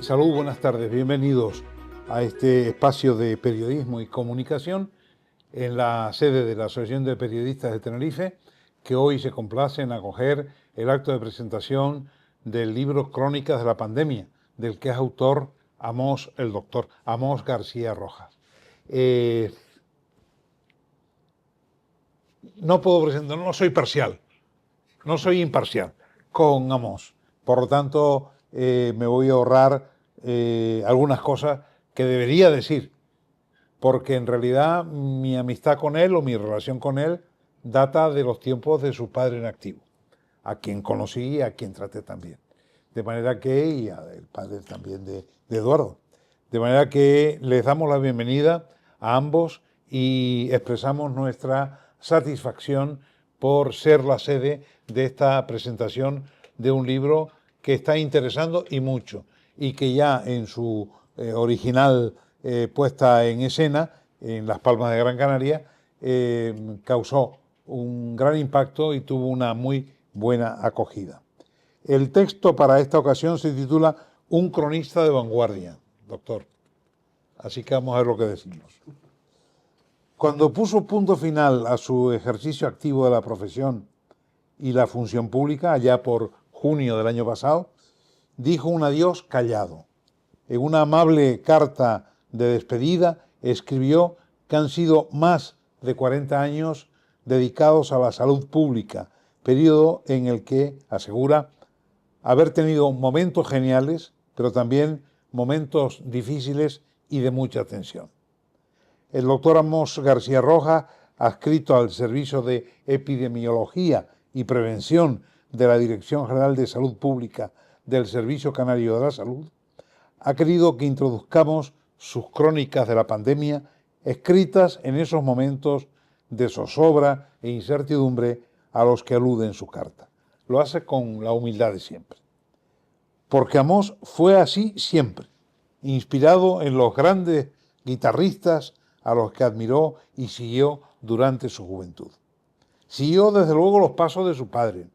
Salud, buenas tardes, bienvenidos a este espacio de periodismo y comunicación en la sede de la Asociación de Periodistas de Tenerife, que hoy se complace en acoger el acto de presentación del libro Crónicas de la Pandemia, del que es autor el doctor Amós García Rojas. No puedo presentar, no soy parcial, no soy imparcial con Amós, por lo tanto me voy a ahorrar algunas cosas que debería decir, porque en realidad mi amistad con él o mi relación con él data de los tiempos de su padre en activo, a quien conocí y a quien traté también. De manera que, y el padre también de Eduardo, de manera que les damos la bienvenida a ambos y expresamos nuestra satisfacción por ser la sede de esta presentación de un libro que está interesando y mucho, y que ya en su original puesta en escena, en Las Palmas de Gran Canaria, causó un gran impacto y tuvo una muy buena acogida. El texto para esta ocasión se titula Un cronista de vanguardia, doctor. Así que vamos a ver lo que decimos. Cuando puso punto final a su ejercicio activo de la profesión y la función pública, allá por junio del año pasado, dijo un adiós callado. En una amable carta de despedida escribió que han sido más de 40 años dedicados a la salud pública, periodo en el que, asegura, haber tenido momentos geniales, pero también momentos difíciles y de mucha tensión. El doctor Amós García Rojas, adscrito al Servicio de Epidemiología y Prevención de la Dirección General de Salud Pública del Servicio Canario de la Salud, ha querido que introduzcamos sus crónicas de la pandemia escritas en esos momentos de zozobra e incertidumbre a los que alude en su carta. Lo hace con la humildad de siempre. Porque Amós fue así siempre, inspirado en los grandes guitarristas a los que admiró y siguió durante su juventud. Siguió desde luego los pasos de su padre,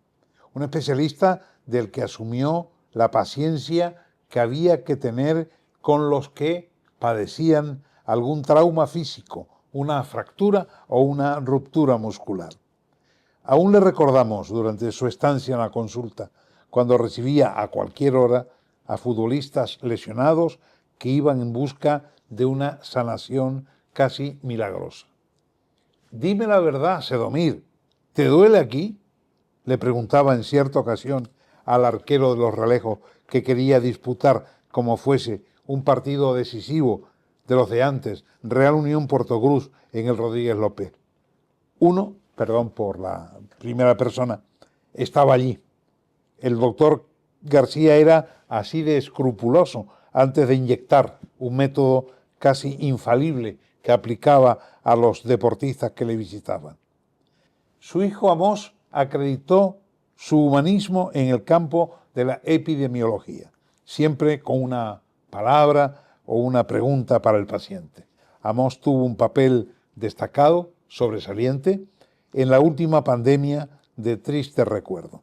un especialista del que asumió la paciencia que había que tener con los que padecían algún trauma físico, una fractura o una ruptura muscular. Aún le recordamos durante su estancia en la consulta, cuando recibía a cualquier hora a futbolistas lesionados que iban en busca de una sanación casi milagrosa. Dime la verdad, Sedomir, ¿te duele aquí?, le preguntaba en cierta ocasión al arquero de los Realejos que quería disputar como fuese un partido decisivo de los de antes, Real Unión Puerto Cruz en el Rodríguez López. Uno, perdón por la primera persona, estaba allí. El doctor García era así de escrupuloso antes de inyectar un método casi infalible que aplicaba a los deportistas que le visitaban. Su hijo Amós acreditó su humanismo en el campo de la epidemiología, siempre con una palabra o una pregunta para el paciente. Amós tuvo un papel destacado, sobresaliente, en la última pandemia de triste recuerdo.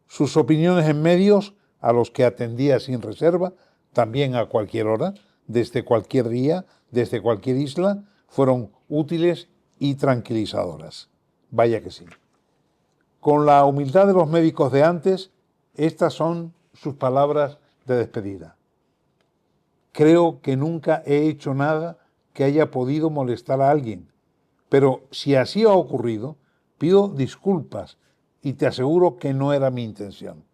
Sus opiniones en medios, a los que atendía sin reserva, también a cualquier hora, desde cualquier día, desde cualquier isla, fueron útiles y tranquilizadoras. Vaya que sí. Con la humildad de los médicos de antes, estas son sus palabras de despedida. Creo que nunca he hecho nada que haya podido molestar a alguien, pero si así ha ocurrido, pido disculpas y te aseguro que no era mi intención.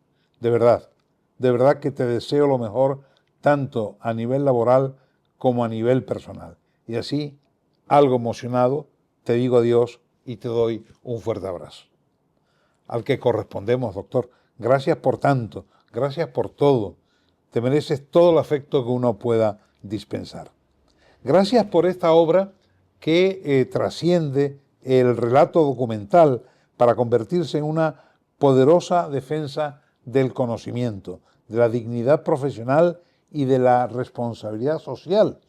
De verdad que te deseo lo mejor tanto a nivel laboral como a nivel personal. Y así, algo emocionado, te digo adiós y te doy un fuerte abrazo. Al que correspondemos, doctor, gracias por tanto, gracias por todo. Te mereces todo el afecto que uno pueda dispensar. Gracias por esta obra que trasciende el relato documental para convertirse en una poderosa defensa del conocimiento, de la dignidad profesional y de la responsabilidad social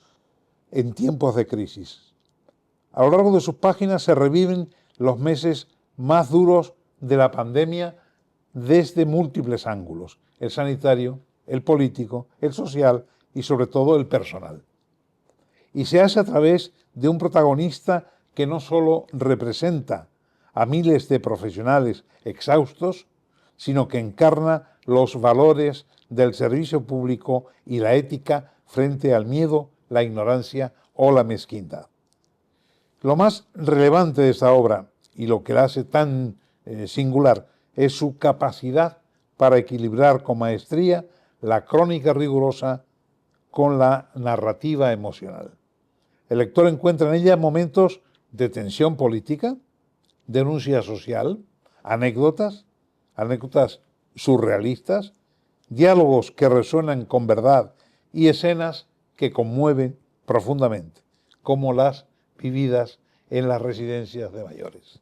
en tiempos de crisis. A lo largo de sus páginas se reviven los meses más duros de la pandemia desde múltiples ángulos: el sanitario, el político, el social y sobre todo el personal. Y se hace a través de un protagonista que no solo representa a miles de profesionales exhaustos, sino que encarna los valores del servicio público y la ética frente al miedo, la ignorancia o la mezquindad. Lo más relevante de esta obra y lo que la hace tan singular es su capacidad para equilibrar con maestría la crónica rigurosa con la narrativa emocional. El lector encuentra en ella momentos de tensión política, denuncia social, anécdotas surrealistas, diálogos que resuenan con verdad y escenas que conmueven profundamente, como las vividas en las residencias de mayores.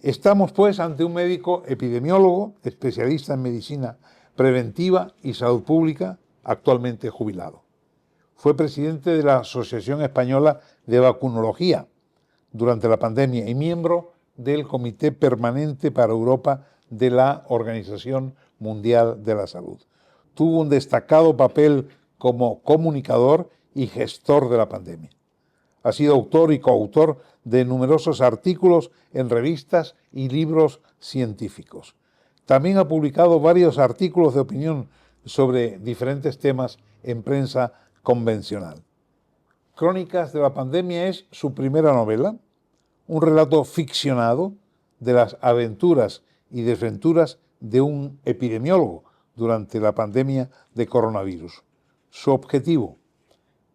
Estamos, pues, ante un médico epidemiólogo, especialista en medicina preventiva y salud pública, actualmente jubilado. Fue presidente de la Asociación Española de Vacunología durante la pandemia y miembro del Comité Permanente para Europa de la Organización Mundial de la Salud. Tuvo un destacado papel como comunicador y gestor de la pandemia. Ha sido autor y coautor de numerosos artículos en revistas y libros científicos. También ha publicado varios artículos de opinión sobre diferentes temas en prensa convencional. Crónicas de la pandemia es su primera novela, un relato ficcionado de las aventuras y desventuras de un epidemiólogo durante la pandemia de coronavirus. Su objetivo,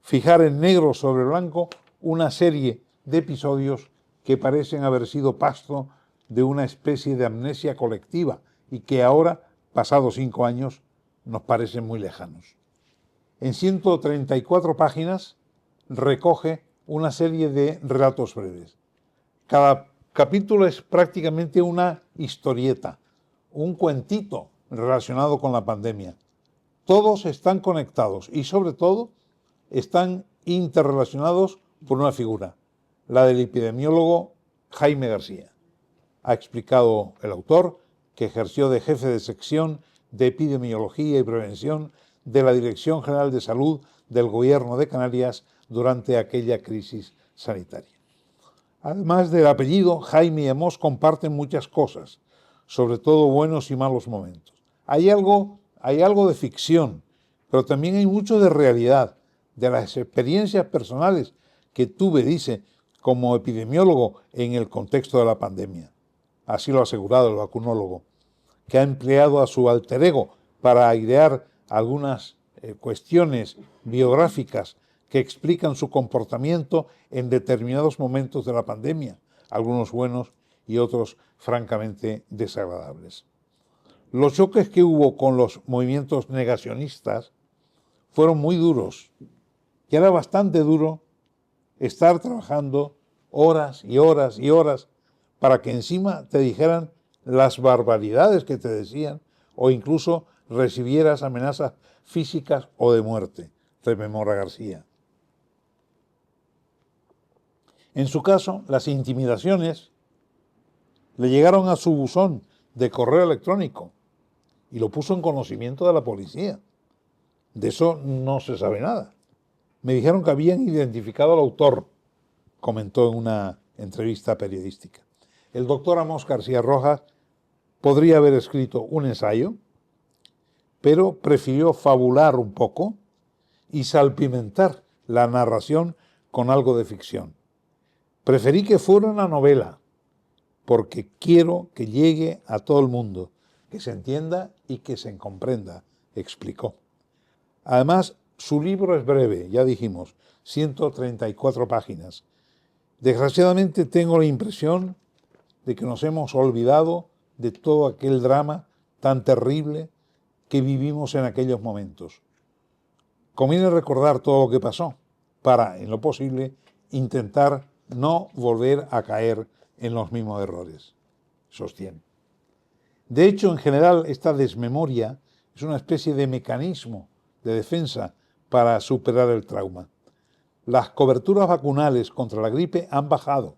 fijar en negro sobre blanco una serie de episodios que parecen haber sido pasto de una especie de amnesia colectiva y que ahora, pasados 5 años, nos parecen muy lejanos. En 134 páginas recoge una serie de relatos breves. Cada capítulo es prácticamente una historieta, un cuentito relacionado con la pandemia. Todos están conectados y sobre todo están interrelacionados por una figura, la del epidemiólogo Jaime García. Ha explicado el autor que ejerció de jefe de sección de epidemiología y prevención de la Dirección General de Salud del Gobierno de Canarias durante aquella crisis sanitaria. Además del apellido, Jaime y Amós comparten muchas cosas, sobre todo buenos y malos momentos. Hay algo de ficción, pero también hay mucho de realidad, de las experiencias personales que tuve, dice, como epidemiólogo en el contexto de la pandemia. Así lo ha asegurado el vacunólogo, que ha empleado a su alter ego para airear algunas cuestiones biográficas que explican su comportamiento en determinados momentos de la pandemia, algunos buenos y otros francamente desagradables. Los choques que hubo con los movimientos negacionistas fueron muy duros, y era bastante duro estar trabajando horas y horas y horas para que encima te dijeran las barbaridades que te decían o incluso recibieras amenazas físicas o de muerte, rememora García. En su caso, las intimidaciones le llegaron a su buzón de correo electrónico y lo puso en conocimiento de la policía. De eso no se sabe nada. Me dijeron que habían identificado al autor, comentó en una entrevista periodística. El doctor Amós García Rojas podría haber escrito un ensayo, pero prefirió fabular un poco y salpimentar la narración con algo de ficción. Preferí que fuera una novela, porque quiero que llegue a todo el mundo, que se entienda y que se comprenda, explicó. Además, su libro es breve, ya dijimos, 134 páginas. Desgraciadamente tengo la impresión de que nos hemos olvidado de todo aquel drama tan terrible que vivimos en aquellos momentos. Conviene recordar todo lo que pasó para, en lo posible, intentar no volver a caer en los mismos errores, sostiene. De hecho, en general, esta desmemoria es una especie de mecanismo de defensa para superar el trauma. Las coberturas vacunales contra la gripe han bajado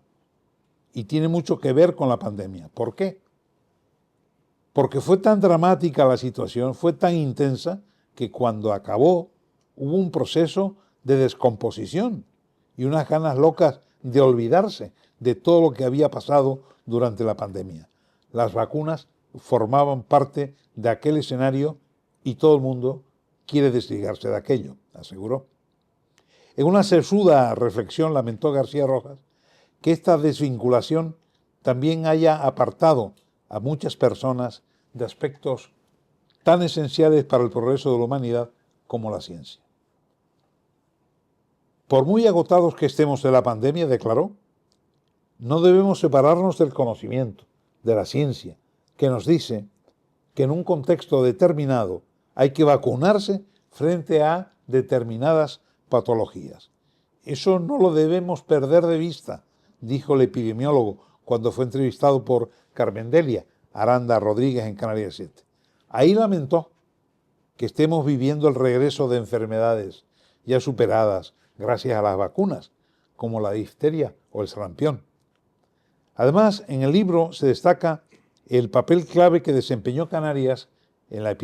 y tiene mucho que ver con la pandemia. ¿Por qué? porque fue tan dramática la situación, fue tan intensa, que cuando acabó hubo un proceso de descomposición y unas ganas locas de olvidarse de todo lo que había pasado durante la pandemia. Las vacunas formaban parte de aquel escenario y todo el mundo quiere desligarse de aquello, aseguró. En una sesuda reflexión lamentó García Rojas que esta desvinculación también haya apartado a muchas personas de aspectos tan esenciales para el progreso de la humanidad como la ciencia. Por muy agotados que estemos de la pandemia, declaró, no debemos separarnos del conocimiento, de la ciencia, que nos dice que en un contexto determinado hay que vacunarse frente a determinadas patologías. Eso no lo debemos perder de vista, dijo el epidemiólogo cuando fue entrevistado por Carmen Delia Aranda Rodríguez en Canarias 7. Ahí lamentó que estemos viviendo el regreso de enfermedades ya superadas gracias a las vacunas, como la difteria o el sarampión. Además, en el libro se destaca el papel clave que desempeñó Canarias en la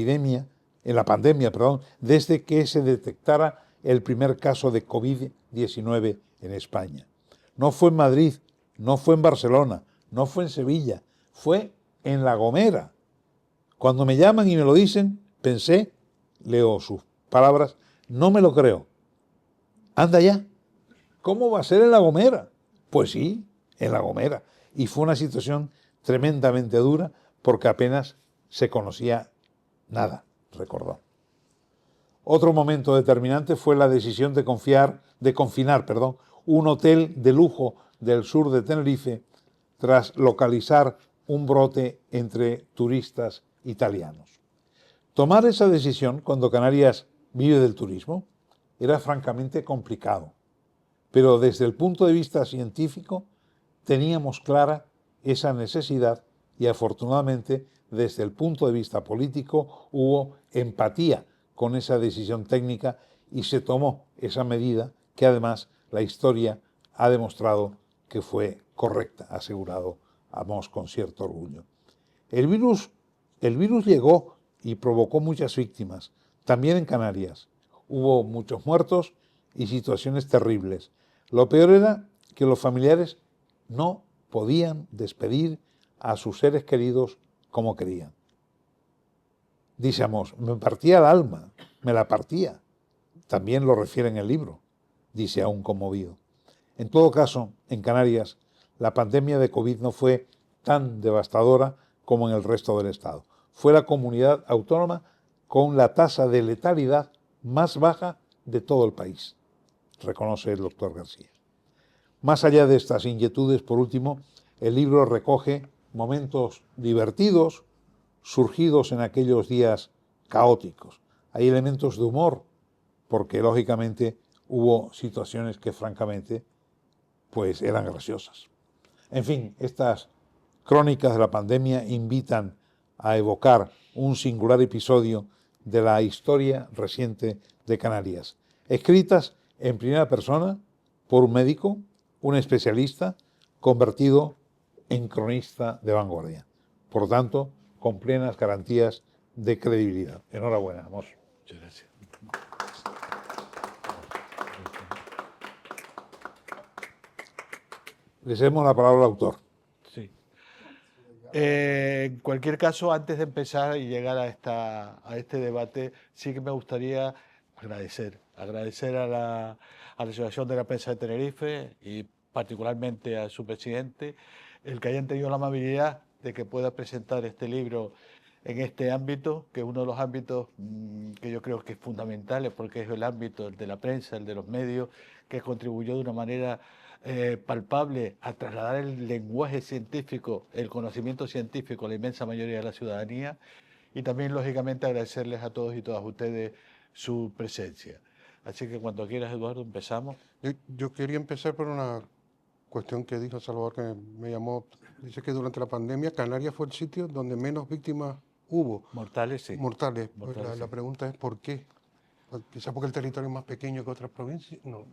pandemia, desde que se detectara el primer caso de COVID-19 en España. No fue en Madrid, no fue en Barcelona, no fue en Sevilla, fue en La Gomera. Cuando me llaman y me lo dicen, pensé, leo sus palabras, no me lo creo. Anda ya, ¿cómo va a ser en La Gomera? Pues sí, en La Gomera. Y fue una situación tremendamente dura porque apenas se conocía nada, recordó. Otro momento determinante fue la decisión de confinar un hotel de lujo del sur de Tenerife tras localizar un brote entre turistas italianos. Tomar esa decisión cuando Canarias vive del turismo era francamente complicado, pero desde el punto de vista científico teníamos clara esa necesidad y afortunadamente desde el punto de vista político hubo empatía con esa decisión técnica y se tomó esa medida que además la historia ha demostrado que fue correcta, asegurado Amos con cierto orgullo. El virus llegó y provocó muchas víctimas, también en Canarias. Hubo muchos muertos y situaciones terribles. Lo peor era que los familiares no podían despedir a sus seres queridos como querían. Dice Amos, me partía el alma, me la partía. También lo refiere en el libro, dice aún conmovido. En todo caso, en Canarias, la pandemia de COVID no fue tan devastadora como en el resto del Estado. Fue la comunidad autónoma con la tasa de letalidad más baja de todo el país, reconoce el doctor García. Más allá de estas inquietudes, por último, el libro recoge momentos divertidos surgidos en aquellos días caóticos. Hay elementos de humor, porque lógicamente hubo situaciones que francamente pues eran graciosas. En fin, estas crónicas de la pandemia invitan a evocar un singular episodio de la historia reciente de Canarias, escritas en primera persona por un médico, un especialista, convertido en cronista de vanguardia. Por tanto, con plenas garantías de credibilidad. Enhorabuena, Amos. Muchas gracias. Le cedemos la palabra al autor. Sí. En cualquier caso, antes de empezar y llegar a este debate, sí que me gustaría agradecer a la Asociación de la Prensa de Tenerife y particularmente a su presidente, el que hayan tenido la amabilidad de que pueda presentar este libro en este ámbito, que es uno de los ámbitos que yo creo que es fundamental, porque es el ámbito de la prensa, el de los medios, que contribuyó de una manera palpable a trasladar el lenguaje científico, el conocimiento científico a la inmensa mayoría de la ciudadanía, y también, lógicamente, agradecerles a todos y todas ustedes su presencia. Así que cuando quieras, Eduardo, empezamos. Yo quería empezar por una cuestión que dijo Salvador que me llamó. Dice que durante la pandemia Canarias fue el sitio donde menos víctimas hubo. Mortales, sí. Mortales. Mortales, La sí. pregunta es ¿por qué? Quizás porque el territorio es más pequeño que otras provincias. No.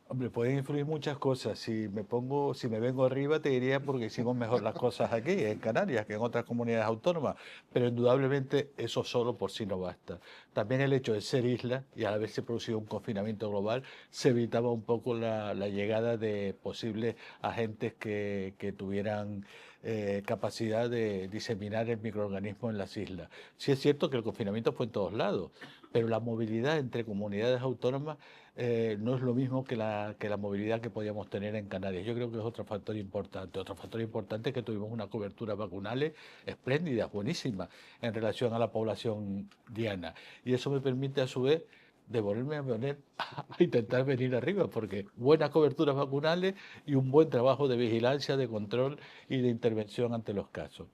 Hombre, pueden influir muchas cosas. Si me vengo arriba, te diría porque hicimos mejor las cosas aquí, en Canarias, que en otras comunidades autónomas. Pero indudablemente eso solo por sí no basta. También el hecho de ser isla y al haberse producido un confinamiento global, se evitaba un poco la llegada de posibles agentes que tuvieran capacidad de diseminar el microorganismo en las islas. Sí es cierto que el confinamiento fue en todos lados, pero la movilidad entre comunidades autónomas no es lo mismo que la movilidad que podíamos tener en Canarias. Yo creo que es otro factor importante. Otro factor importante es que tuvimos una cobertura vacunal espléndida, buenísima, en relación a la población diana. Y eso me permite, a su vez, devolverme a poner a intentar venir arriba, porque buenas coberturas vacunales y un buen trabajo de vigilancia, de control y de intervención ante los casos.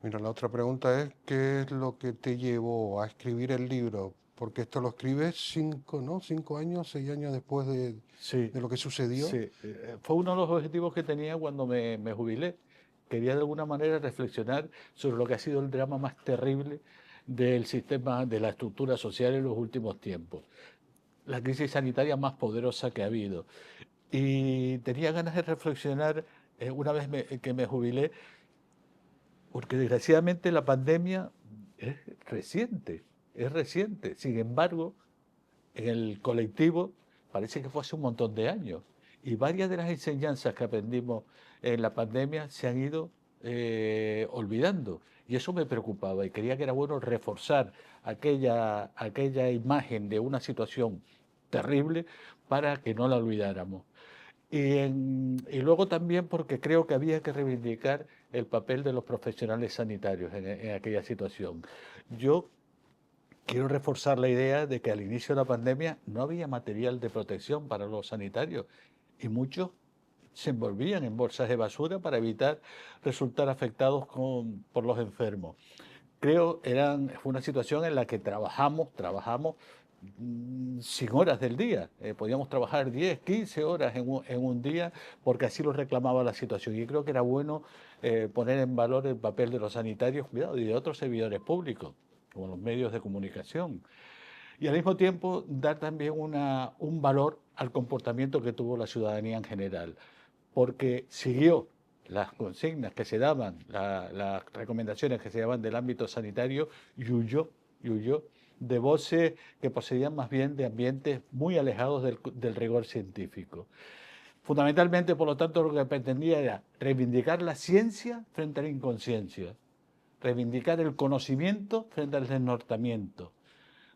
Mira, la otra pregunta es, ¿qué es lo que te llevó a escribir el libro? Porque esto lo escribes 5, ¿no? 5 años, 6 años después Sí, de lo que sucedió. sí. Fue uno de los objetivos que tenía cuando me jubilé. Quería de alguna manera reflexionar sobre lo que ha sido el drama más terrible del sistema, de la estructura social en los últimos tiempos. La crisis sanitaria más poderosa que ha habido. Y tenía ganas de reflexionar una vez que me jubilé, porque desgraciadamente la pandemia es reciente, es reciente. Sin embargo, en el colectivo parece que fue hace un montón de años. Y varias de las enseñanzas que aprendimos en la pandemia se han ido olvidando. Y eso me preocupaba y creía que era bueno reforzar aquella imagen de una situación terrible para que no la olvidáramos. Y luego también porque creo que había que reivindicar el papel de los profesionales sanitarios en aquella situación. Yo quiero reforzar la idea de que al inicio de la pandemia no había material de protección para los sanitarios y muchos se envolvían en bolsas de basura para evitar resultar afectados por los enfermos. Creo fue una situación en la que trabajamos sin horas del día. Podíamos trabajar 10, 15 horas en un día porque así lo reclamaba la situación. Y creo que era bueno poner en valor el papel de los sanitarios, cuidado, y de otros servidores públicos, como los medios de comunicación. Y al mismo tiempo dar también un valor al comportamiento que tuvo la ciudadanía en general, porque siguió las consignas que se daban, las recomendaciones que se daban del ámbito sanitario y huyó de voces que procedían más bien de ambientes muy alejados del rigor científico. Fundamentalmente, por lo tanto, lo que pretendía era reivindicar la ciencia frente a la inconsciencia, reivindicar el conocimiento frente al desnortamiento,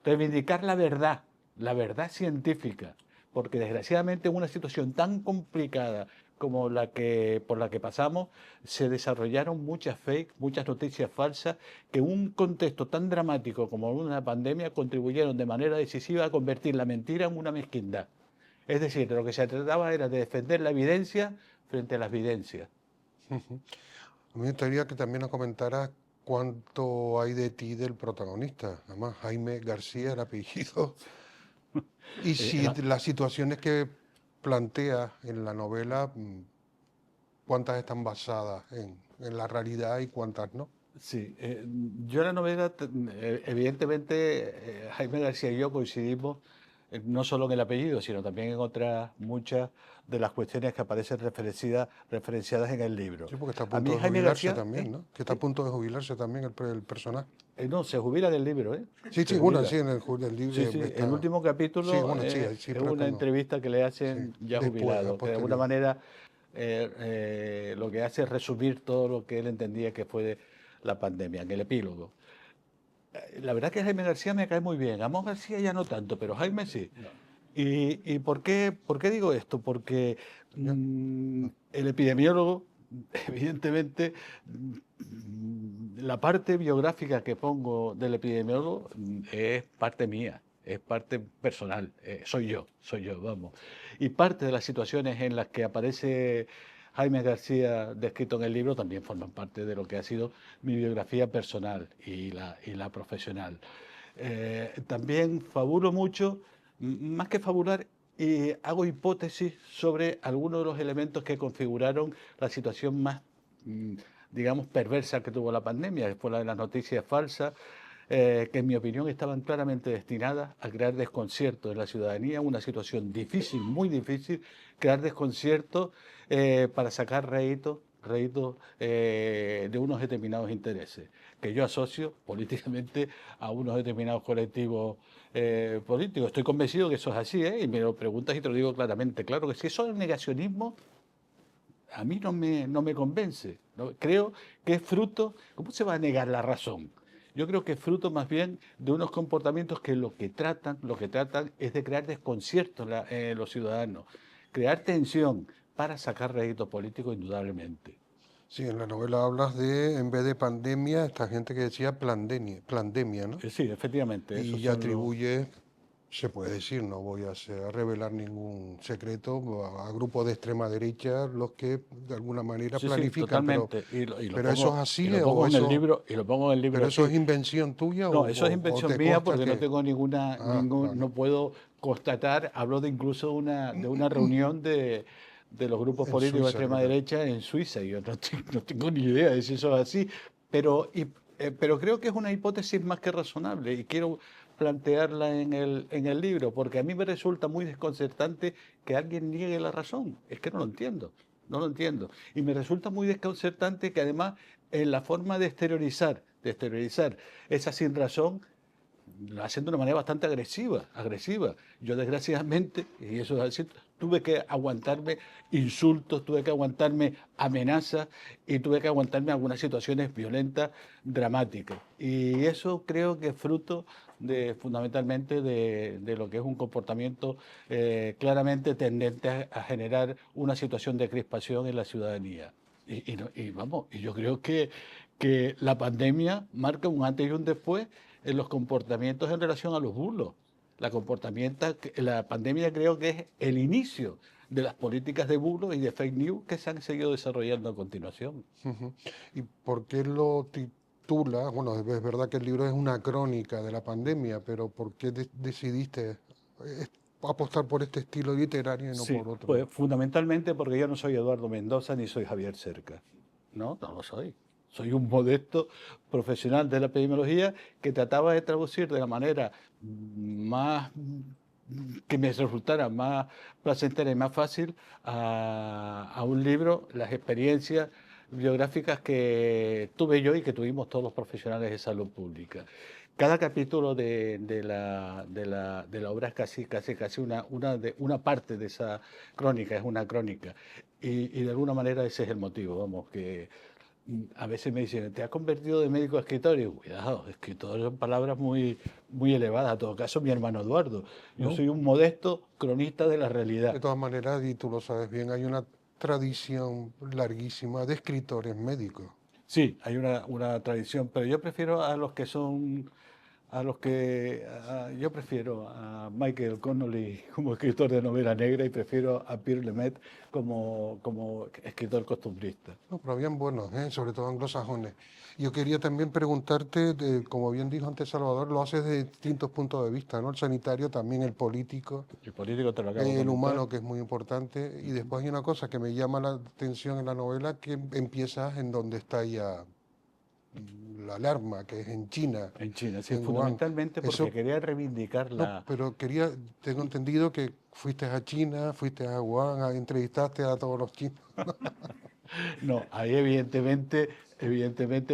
reivindicar la verdad científica, porque desgraciadamente en una situación tan complicada como por la que pasamos, se desarrollaron muchas fake, muchas noticias falsas, que en un contexto tan dramático como una pandemia contribuyeron de manera decisiva a convertir la mentira en una mezquindad. Es decir, de lo que se trataba era de defender la evidencia frente a las evidencias. A mí me gustaría que también nos comentaras cuánto hay de ti del protagonista. Además, Jaime García, el apellido. Y si las situaciones que plantea en la novela, cuántas están basadas en la realidad y cuántas no. Sí, yo en la novela, evidentemente, Jaime García y yo coincidimos no solo en el apellido, sino también en otras muchas de las cuestiones que aparecen referenciadas en el libro. Sí, porque está a A punto mí de Jaime jubilarse García, también, ¿no? Que está a punto de jubilarse también el personaje. no, se jubila del libro, ¿eh? Sí, Se sí, bueno, jubila. sí, en el libro Sí, sí, está... el último capítulo Sí, bueno, sí, sí, es pero una cuando... entrevista que le Sí, hacen ya después, a jubilado, que de alguna posteriori. manera lo que hace es resumir todo lo que él entendía que fue la pandemia, en el epílogo. La verdad que Jaime García me cae muy bien. Amos García ya no tanto, pero Jaime sí. ¿Y por qué digo esto? Porque Ya. el epidemiólogo, evidentemente, la parte biográfica que pongo del epidemiólogo es parte mía, es parte personal, soy yo, vamos. Y parte de las situaciones en las que aparece Jaime García descrito en el libro también forman parte de lo que ha sido mi biografía personal y la profesional. También fabulo mucho, más que fabular, hago hipótesis sobre algunos de los elementos que configuraron la situación más, digamos, perversa que tuvo la pandemia, que fue la de las noticias falsas, que en mi opinión estaban claramente destinadas a crear desconcierto en la ciudadanía, una situación difícil, muy difícil, crear desconcierto para sacar réditos de unos determinados intereses, que yo asocio políticamente a unos determinados colectivos políticos. Estoy convencido que eso es así, y me lo preguntas y te lo digo claramente. Claro que si eso es negacionismo, a mí no me convence. ¿No? Creo que es fruto, ¿cómo se va a negar la razón? Yo creo que es fruto más bien de unos comportamientos que lo que tratan es de crear desconcierto en los ciudadanos, crear tensión para sacar rédito político indudablemente. Sí, en la novela hablas de, en vez de pandemia, esta gente que decía plandemia, ¿no? Sí, efectivamente, esos Y son los... atribuye, se puede decir, no voy a revelar ningún secreto, a grupos de extrema derecha los que de alguna manera Sí, sí, planifican, totalmente. pero eso es Y así lo pongo o en el eso, libro, y lo pongo en el libro pero eso así. es invención tuya No, eso es o invención te mía consta porque no que, tengo vale, no puedo constatar, hablo de incluso de una reunión de los grupos en políticos de Suiza extrema creo que. derecha en Suiza. Y yo no tengo ni idea de si eso es así, pero, pero creo que es una hipótesis más que razonable y quiero plantearla en el libro, porque a mí me resulta muy desconcertante que alguien niegue la razón. Es que no lo entiendo, no lo entiendo. Y me resulta muy desconcertante que además en la forma de exteriorizar esa sin razón, lo hacen de una manera bastante agresiva. Yo desgraciadamente, y eso es así, tuve que aguantarme insultos, tuve que aguantarme amenazas y tuve que aguantarme algunas situaciones violentas, dramáticas. Y eso creo que es fruto fundamentalmente de lo que es un comportamiento claramente tendente a generar una situación de crispación en la ciudadanía. Y vamos, y yo creo que la pandemia marca un antes y un después en los comportamientos en relación a los bulos. La pandemia creo que es el inicio de las políticas de bulos y de fake news que se han seguido desarrollando a continuación. Ujú. ¿Y por qué lo titula? Bueno, es verdad que el libro es una crónica de la pandemia, pero ¿por qué decidiste eh, apostar por este estilo literario y no Sí, por otro? pues fundamentalmente porque yo no soy Eduardo Mendoza ni soy Javier Cerca. No, no lo soy. Soy un modesto profesional de la epidemiología que trataba de traducir de la manera más que me resultara más placentera y más fácil a un libro las experiencias biográficas que tuve yo y que tuvimos todos los profesionales de salud pública. Cada capítulo de la obra es casi una parte de esa crónica, es una crónica. Y de alguna manera ese es el motivo, vamos, que a veces me dicen, ¿te has convertido de médico a escritor? Y digo, cuidado, escritor son palabras muy elevadas. En todo caso, mi hermano Eduardo. Yo ¿No? soy un modesto cronista de la realidad. De todas maneras, y tú lo sabes bien, hay una tradición larguísima de escritores médicos. Sí, hay una tradición, pero yo prefiero a los que son, yo prefiero a Michael Connolly como escritor de novela negra y prefiero a Pierre Lemaitre como escritor costumbrista. No, pero bien buenos, ¿eh? Sobre todo anglosajones. Yo quería también preguntarte, como bien dijo antes Salvador, lo haces de distintos puntos de vista, ¿no? El sanitario, también el político, El político te lo acabo de el comentar. humano, que es muy importante. Y después hay una cosa que me llama la atención en la novela, que empiezas en donde está ya la alarma, que es en China, En China, sí, en Wuhan. fundamentalmente porque Eso, quería reivindicar no, la... pero tengo entendido que fuiste a China, fuiste a Wuhan, entrevistaste a todos los chinos. No, ahí evidentemente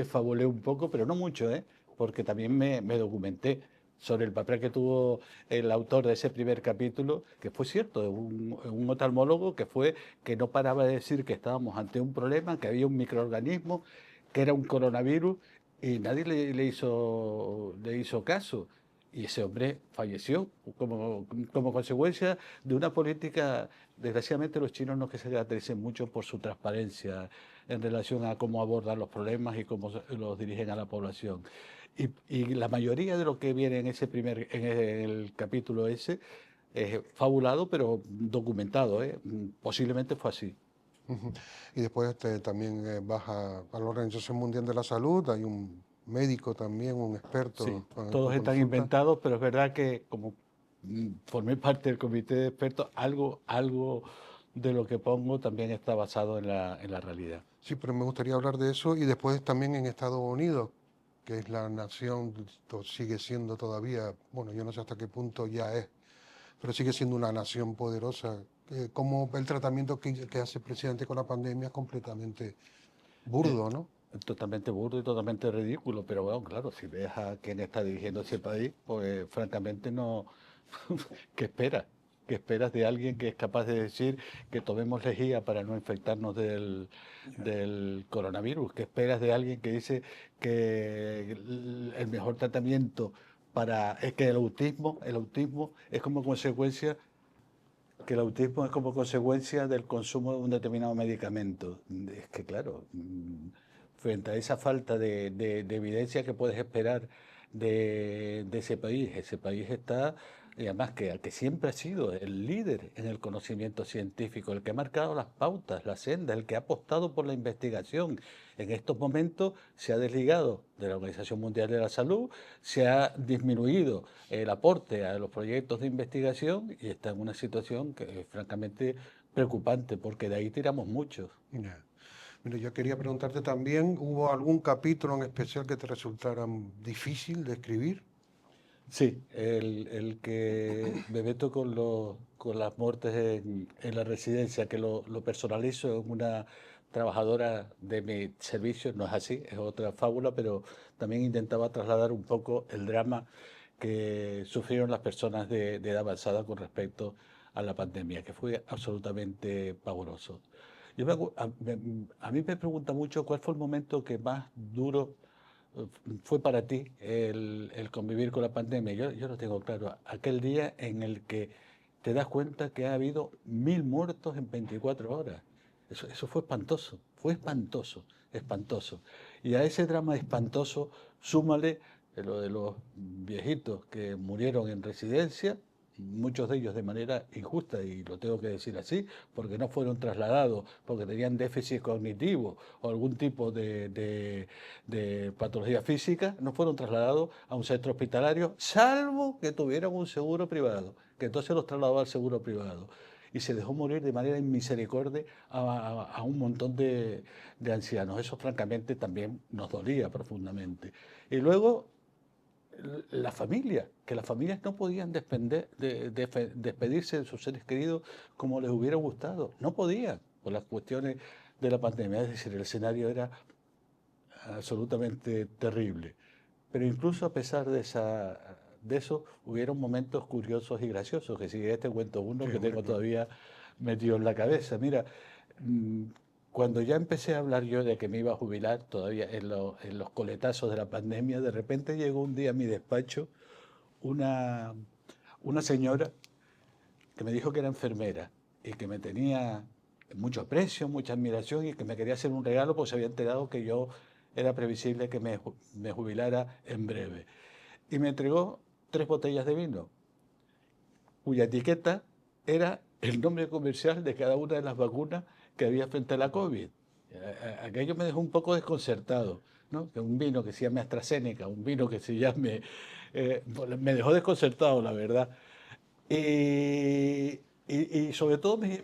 fabulé un poco, pero no mucho, ¿eh? Porque también me documenté sobre el papel que tuvo el autor de ese primer capítulo, que fue cierto, un oftalmólogo que no paraba de decir que estábamos ante un problema, que había un microorganismo, que era un coronavirus, y nadie le hizo caso. Y ese hombre falleció como consecuencia de una política. Desgraciadamente los chinos no que se caractericen mucho por su transparencia en relación a cómo abordan los problemas y cómo los dirigen a la población. Y la mayoría de lo que viene en el capítulo ese es fabulado, pero documentado, ¿eh? Posiblemente fue así. Ujú. Y después también vas a la Organización Mundial de la Salud, hay un médico también, un Sí, experto con el que todos están consulta. inventados, pero es verdad que como formé parte del comité de expertos, algo de lo que pongo también está basado en la realidad. Sí, pero me gustaría hablar de eso y después también en Estados Unidos. que es la nación, sigue siendo todavía, bueno, yo no sé hasta qué punto ya es, pero sigue siendo una nación poderosa. Como el tratamiento que hace el presidente con la pandemia es completamente burdo, ¿no? Totalmente burdo y totalmente ridículo, pero bueno, claro, si ves a quién está dirigiendo ese país, pues francamente no. ¿Qué esperas? ¿Qué esperas de alguien que es capaz de decir que tomemos lejía para no infectarnos del coronavirus? ¿Qué esperas de alguien que dice que el mejor tratamiento para es que el autismo es como consecuencia que el autismo es como consecuencia del consumo de un determinado medicamento? Es que claro, frente a esa falta de evidencia que puedes esperar de ese país está, y además que siempre ha sido el líder en el conocimiento científico, el que ha marcado las pautas, la senda, el que ha apostado por la investigación. En estos momentos se ha desligado de la Organización Mundial de la Salud, se ha disminuido el aporte a los proyectos de investigación y está en una situación que es francamente preocupante, porque de ahí tiramos muchos. Ya. Mira, yo quería preguntarte también, ¿hubo algún capítulo en especial que te resultara difícil de escribir? Sí, el que me meto con las muertes en la residencia, que lo personalizo en una trabajadora de mi servicio, no es así, es otra fábula, pero también intentaba trasladar un poco el drama que sufrieron las personas de edad avanzada con respecto a la pandemia, que fue absolutamente pavoroso. A mí me pregunta mucho cuál fue el momento que más duro fue para ti el convivir con la pandemia. Yo lo tengo claro. Aquel día en el que te das cuenta que ha habido 1000 muertos en 24 horas. Eso fue espantoso, espantoso. Y a ese drama espantoso, súmale lo de los viejitos que murieron en residencia, muchos de ellos de manera injusta, y lo tengo que decir así, porque no fueron trasladados, porque tenían déficit cognitivo o algún tipo de patología física, no fueron trasladados a un centro hospitalario, salvo que tuvieran un seguro privado, que entonces los trasladó al seguro privado. Y se dejó morir de manera inmisericordia a un montón de ancianos. Eso francamente también nos dolía profundamente. Y luego la familia, que las familias no podían despedirse de sus seres queridos como les hubiera gustado. No podían, por las cuestiones de la pandemia. Es decir, el escenario era absolutamente terrible. Pero incluso a pesar de eso, hubieron momentos curiosos y graciosos, que si te cuento uno Sí, que hombre, tengo claro. todavía metido en la cabeza. Mira, mm, cuando ya empecé a hablar yo de que me iba a jubilar, todavía en los coletazos de la pandemia, de repente llegó un día a mi despacho una, una señora que me dijo que era enfermera y que me tenía mucho aprecio, mucha admiración y que me quería hacer un regalo porque se había enterado que yo era previsible que me jubilara en breve. Y me entregó 3 botellas de vino, cuya etiqueta era el nombre comercial de cada una de las vacunas que había frente a la COVID. Aquello me dejó un poco desconcertado, ¿no? Que un vino que se llame AstraZeneca, un vino que se llame... me dejó desconcertado, la verdad. Y sobre todo me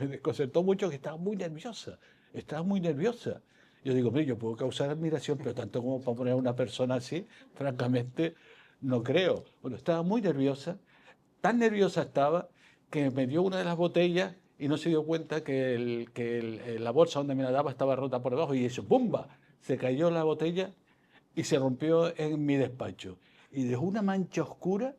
desconcertó mucho que estaba muy nerviosa, estaba muy nerviosa. Yo digo, mire, yo puedo causar admiración, pero tanto como para poner a una persona así, francamente, no creo. Bueno, estaba muy nerviosa, tan nerviosa estaba que me dio una de las botellas y no se dio cuenta que, la bolsa donde me la daba estaba rota por debajo y eso, ¡bumba! Se cayó la botella y se rompió en mi despacho. Y dejó una mancha oscura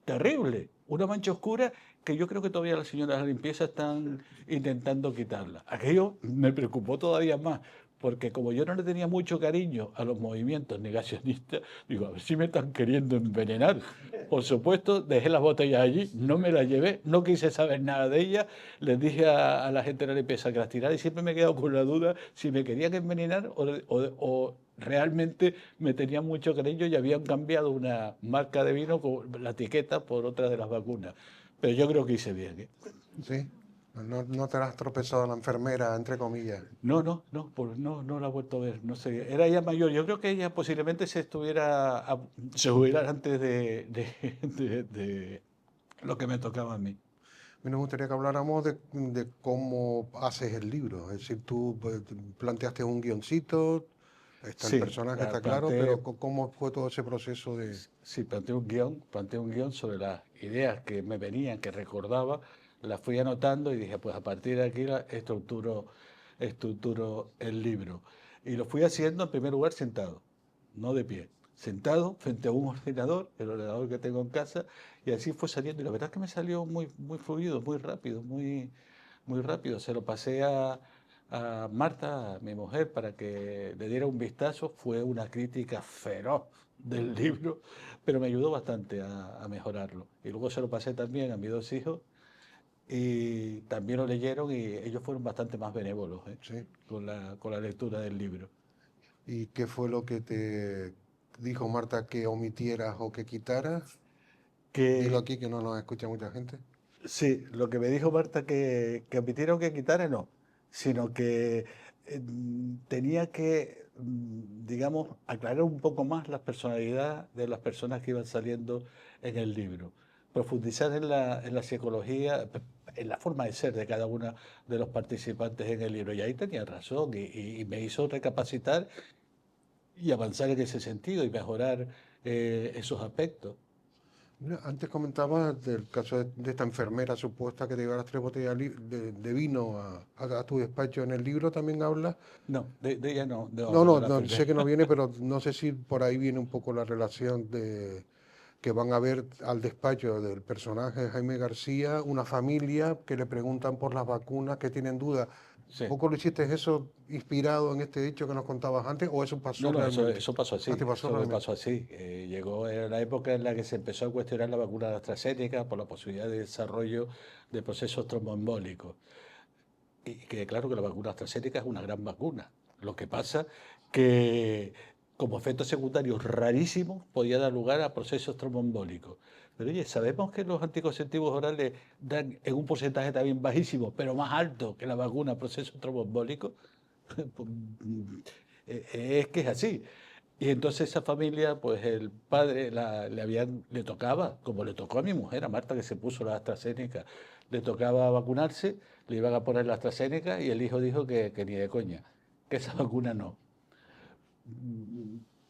terrible, una mancha oscura que yo creo que todavía las señoras de la limpieza están intentando quitarla. Aquello me preocupó todavía más, porque como yo no le tenía mucho cariño a los movimientos negacionistas, digo, a ver si me están queriendo envenenar. Por supuesto, dejé las botellas allí, no me las llevé, no quise saber nada de ellas, les dije a la gente de la limpieza que las tirara y siempre me he quedado con la duda si me querían envenenar o realmente me tenían mucho cariño y habían cambiado una marca de vino con la etiqueta por otra de las vacunas. Pero yo creo que hice bien, ¿eh? Sí. No, no te has tropezado la enfermera, entre comillas. No la he vuelto a ver, no sé, era ya mayor, yo creo que ella posiblemente se jubilara antes de lo que me tocaba a mí. A mí me gustaría que habláramos de cómo haces el libro. Es decir, tú planteaste un guioncito, Está Sí, el personaje, está claro, planteé- pero ¿cómo fue todo ese proceso de...? Sí, planteé un guión sobre las ideas que me venían, que recordaba, las fui anotando y dije, pues a partir de aquí estructuro el libro. Y lo fui haciendo en primer lugar sentado, no de pie. Sentado frente a un ordenador, el ordenador que tengo en casa, y así fue saliendo. Y la verdad es que me salió muy fluido, muy rápido, muy rápido. Se lo pasé a Marta, a mi mujer, para que le diera un vistazo. Fue una crítica feroz del libro, pero me ayudó bastante a mejorarlo. Y luego se lo pasé también a mis dos hijos y también lo leyeron y ellos fueron bastante más benévolos, Sí. con la lectura del libro. ¿Y qué fue lo que te dijo Marta que omitieras o que quitaras? Dilo Que aquí que no nos escucha mucha gente. sí, lo que me dijo Marta que admitieron que quitara, no, sino que tenía que, digamos, aclarar un poco más la personalidad de las personas que iban saliendo en el libro, profundizar en la psicología, en la forma de ser de cada uno de los participantes en el libro. Y ahí tenía razón y me hizo recapacitar y avanzar en ese sentido y mejorar esos aspectos. Mira, antes comentabas del caso de esta enfermera supuesta que te llevaba las 3 botellas de vino a tu despacho. En el libro también habla. No, de ella no, No, de no, la no, sé enfermera. que no viene, pero no sé si por ahí viene un poco la relación de que van a ver al despacho del personaje de Jaime García, una familia que le preguntan por las vacunas, que tienen dudas. ¿Un Sí. poco lo hiciste eso inspirado en este dicho que nos contabas antes o eso pasó No, no, realmente? eso pasó Ah, así, te pasó eso me realmente. pasó así. Llegó en la época en la que se empezó a cuestionar la vacuna de AstraZeneca por la posibilidad de desarrollo de procesos tromboembólicos. Y que claro que la vacuna AstraZeneca es una gran vacuna. Lo que pasa que como efectos secundarios rarísimos podía dar lugar a procesos tromboembólicos. Pero oye, sabemos que los anticonceptivos orales dan en un porcentaje también bajísimo, pero más alto que la vacuna procesos tromboembólicos. Pues, es que es así. Y entonces esa familia, pues el padre le tocaba, como le tocó a mi mujer, a Marta, que se puso la AstraZeneca, le tocaba vacunarse, le iban a poner la AstraZeneca y el hijo dijo que ni de coña, que esa vacuna no.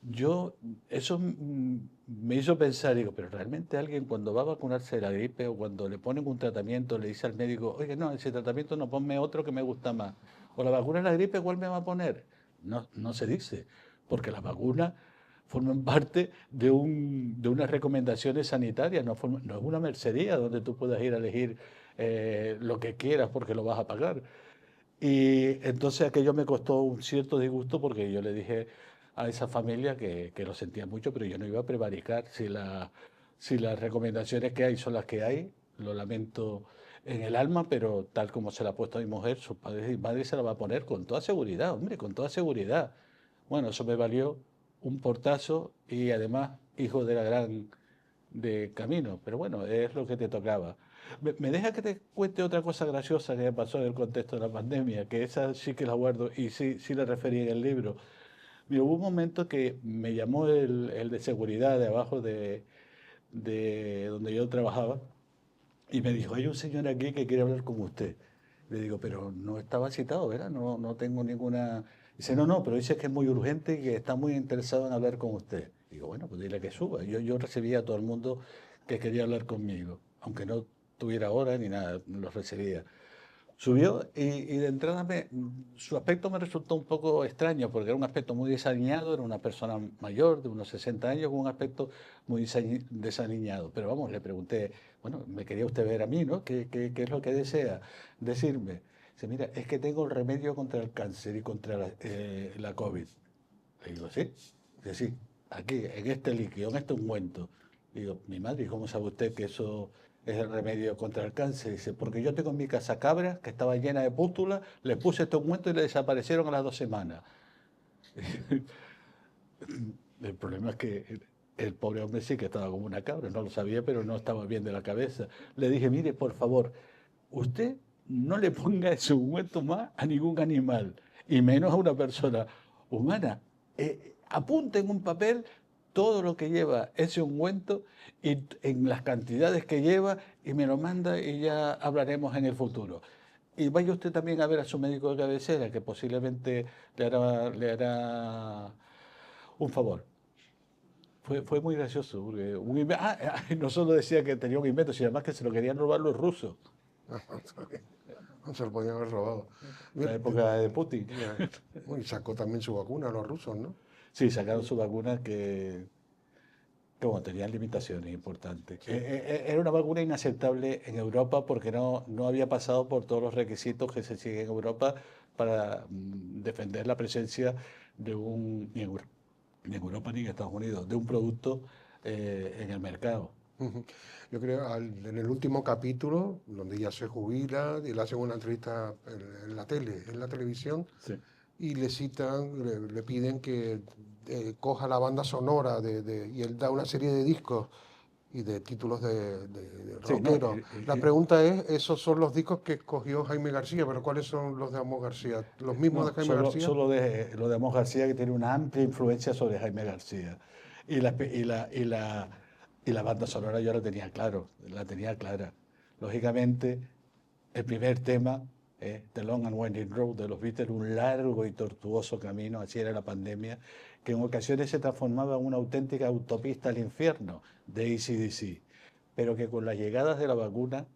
Yo, eso me hizo pensar, digo, pero realmente alguien cuando va a vacunarse de la gripe o cuando le ponen un tratamiento le dice al médico, oye, no, ese tratamiento no, ponme otro que me gusta más. O la vacuna de la gripe, ¿cuál me va a poner? No, no se dice, porque las vacunas forman parte de unas recomendaciones sanitarias, no es una mercería donde tú puedas ir a elegir lo que quieras porque lo vas a pagar. Y entonces aquello me costó un cierto disgusto porque yo le dije a esa familia que lo sentía mucho, pero yo no iba a prevaricar. Si las recomendaciones que hay son las que hay, lo lamento en el alma, pero tal como se la ha puesto a mi mujer, sus padres y madres se la va a poner con toda seguridad, hombre, con toda seguridad. Bueno, eso me valió un portazo y además hijo de la gran de camino, pero bueno, es lo que te tocaba. Me deja que te cuente otra cosa graciosa que me pasó en el contexto de la pandemia, que esa sí que la guardo y sí la referí en el libro. Mira, hubo un momento que me llamó el de seguridad de abajo de donde yo trabajaba y me dijo, hay un señor aquí que quiere hablar con usted. Le digo, pero no estaba citado, ¿verdad? No, no tengo ninguna... Dice, no, no, pero dice que es muy urgente y que está muy interesado en hablar con usted. Digo, bueno, pues dile que suba. Yo recibía a todo el mundo que quería hablar conmigo, aunque no tuviera hora ni nada, los recibía. Subió y de entrada su aspecto me resultó un poco extraño porque era un aspecto muy desaliñado, era una persona mayor de unos 60 años con un aspecto muy desaliñado. Pero vamos, le pregunté, bueno, me quería usted ver a mí, ¿no? ¿Qué es lo que desea decirme? Dice, mira, es que tengo el remedio contra el cáncer y contra la COVID. Le digo, ¿sí? Dice, sí, aquí, en este líquido, en este ungüento. Le digo, mi madre, ¿y cómo sabe usted que eso es el remedio contra el cáncer? Dice, porque yo tengo en mi casa cabras que estaba llena de pústulas, le puse este ungüento y le desaparecieron a las 2 semanas. El problema es que el pobre hombre sí que estaba como una cabra, no lo sabía, pero no estaba bien de la cabeza. Le dije, mire, por favor, usted no le ponga ese ungüento más a ningún animal, y menos a una persona humana. Apunte en un papel todo lo que lleva ese ungüento y en las cantidades que lleva y me lo manda y ya hablaremos en el futuro. y vaya usted también a ver a su médico de cabecera, que posiblemente le hará un favor. Fue muy gracioso, porque no solo decía que tenía un invento, sino además que se lo querían robar los rusos, No se lo podían haber robado. en la época de Putin. Ya. Y sacó también su vacuna a los rusos, ¿no? Sí, sacaron su vacuna que bueno, tenían limitaciones importantes. Sí. Era una vacuna inaceptable en Europa porque no había pasado por todos los requisitos que se siguen en Europa para defender la presencia de ni en Europa ni en Estados Unidos, de un producto en el mercado. Ujú. Yo creo en el último capítulo, donde ya se jubila, y le hacen una entrevista en la tele, en la televisión, Sí. y le citan, le piden que coja la banda sonora y él da una serie de discos y de títulos de Sí, no, rockeros. La pregunta es, esos son los discos que escogió Jaime García, pero ¿cuáles son los de Amos García? ¿Los mismos de no, Jaime García? solo lo de Amos García, que tiene una amplia influencia sobre Jaime García. Y la, pe- y la banda sonora yo la tenía claro, la tenía clara. Lógicamente, el primer tema, The Long and Winding Road de los Beatles, un largo y tortuoso camino, así era la pandemia, que en ocasiones se transformaba en una auténtica autopista al infierno de AC/DC, pero que con las llegadas de la vacuna,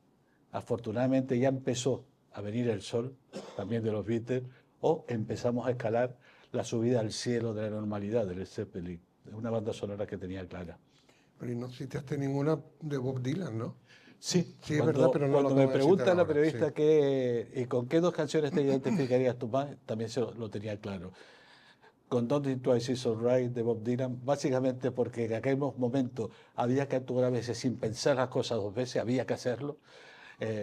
afortunadamente ya empezó a venir el sol, también de los Beatles, o empezamos a escalar la subida al cielo de la normalidad del Led Zeppelin, una banda sonora que tenía clara. Pero y no citaste ninguna de Bob Dylan, ¿no? Sí, Sí, es verdad, pero no lo cuando me acabo de citar pregunta la ahora. Sí. periodista y con qué dos canciones te identificarías tú más, también lo tenía claro. Con Don't Think Twice Is Alright de Bob Dylan, básicamente porque en aquel momento había que actuar a veces sin pensar las cosas dos veces, había que hacerlo.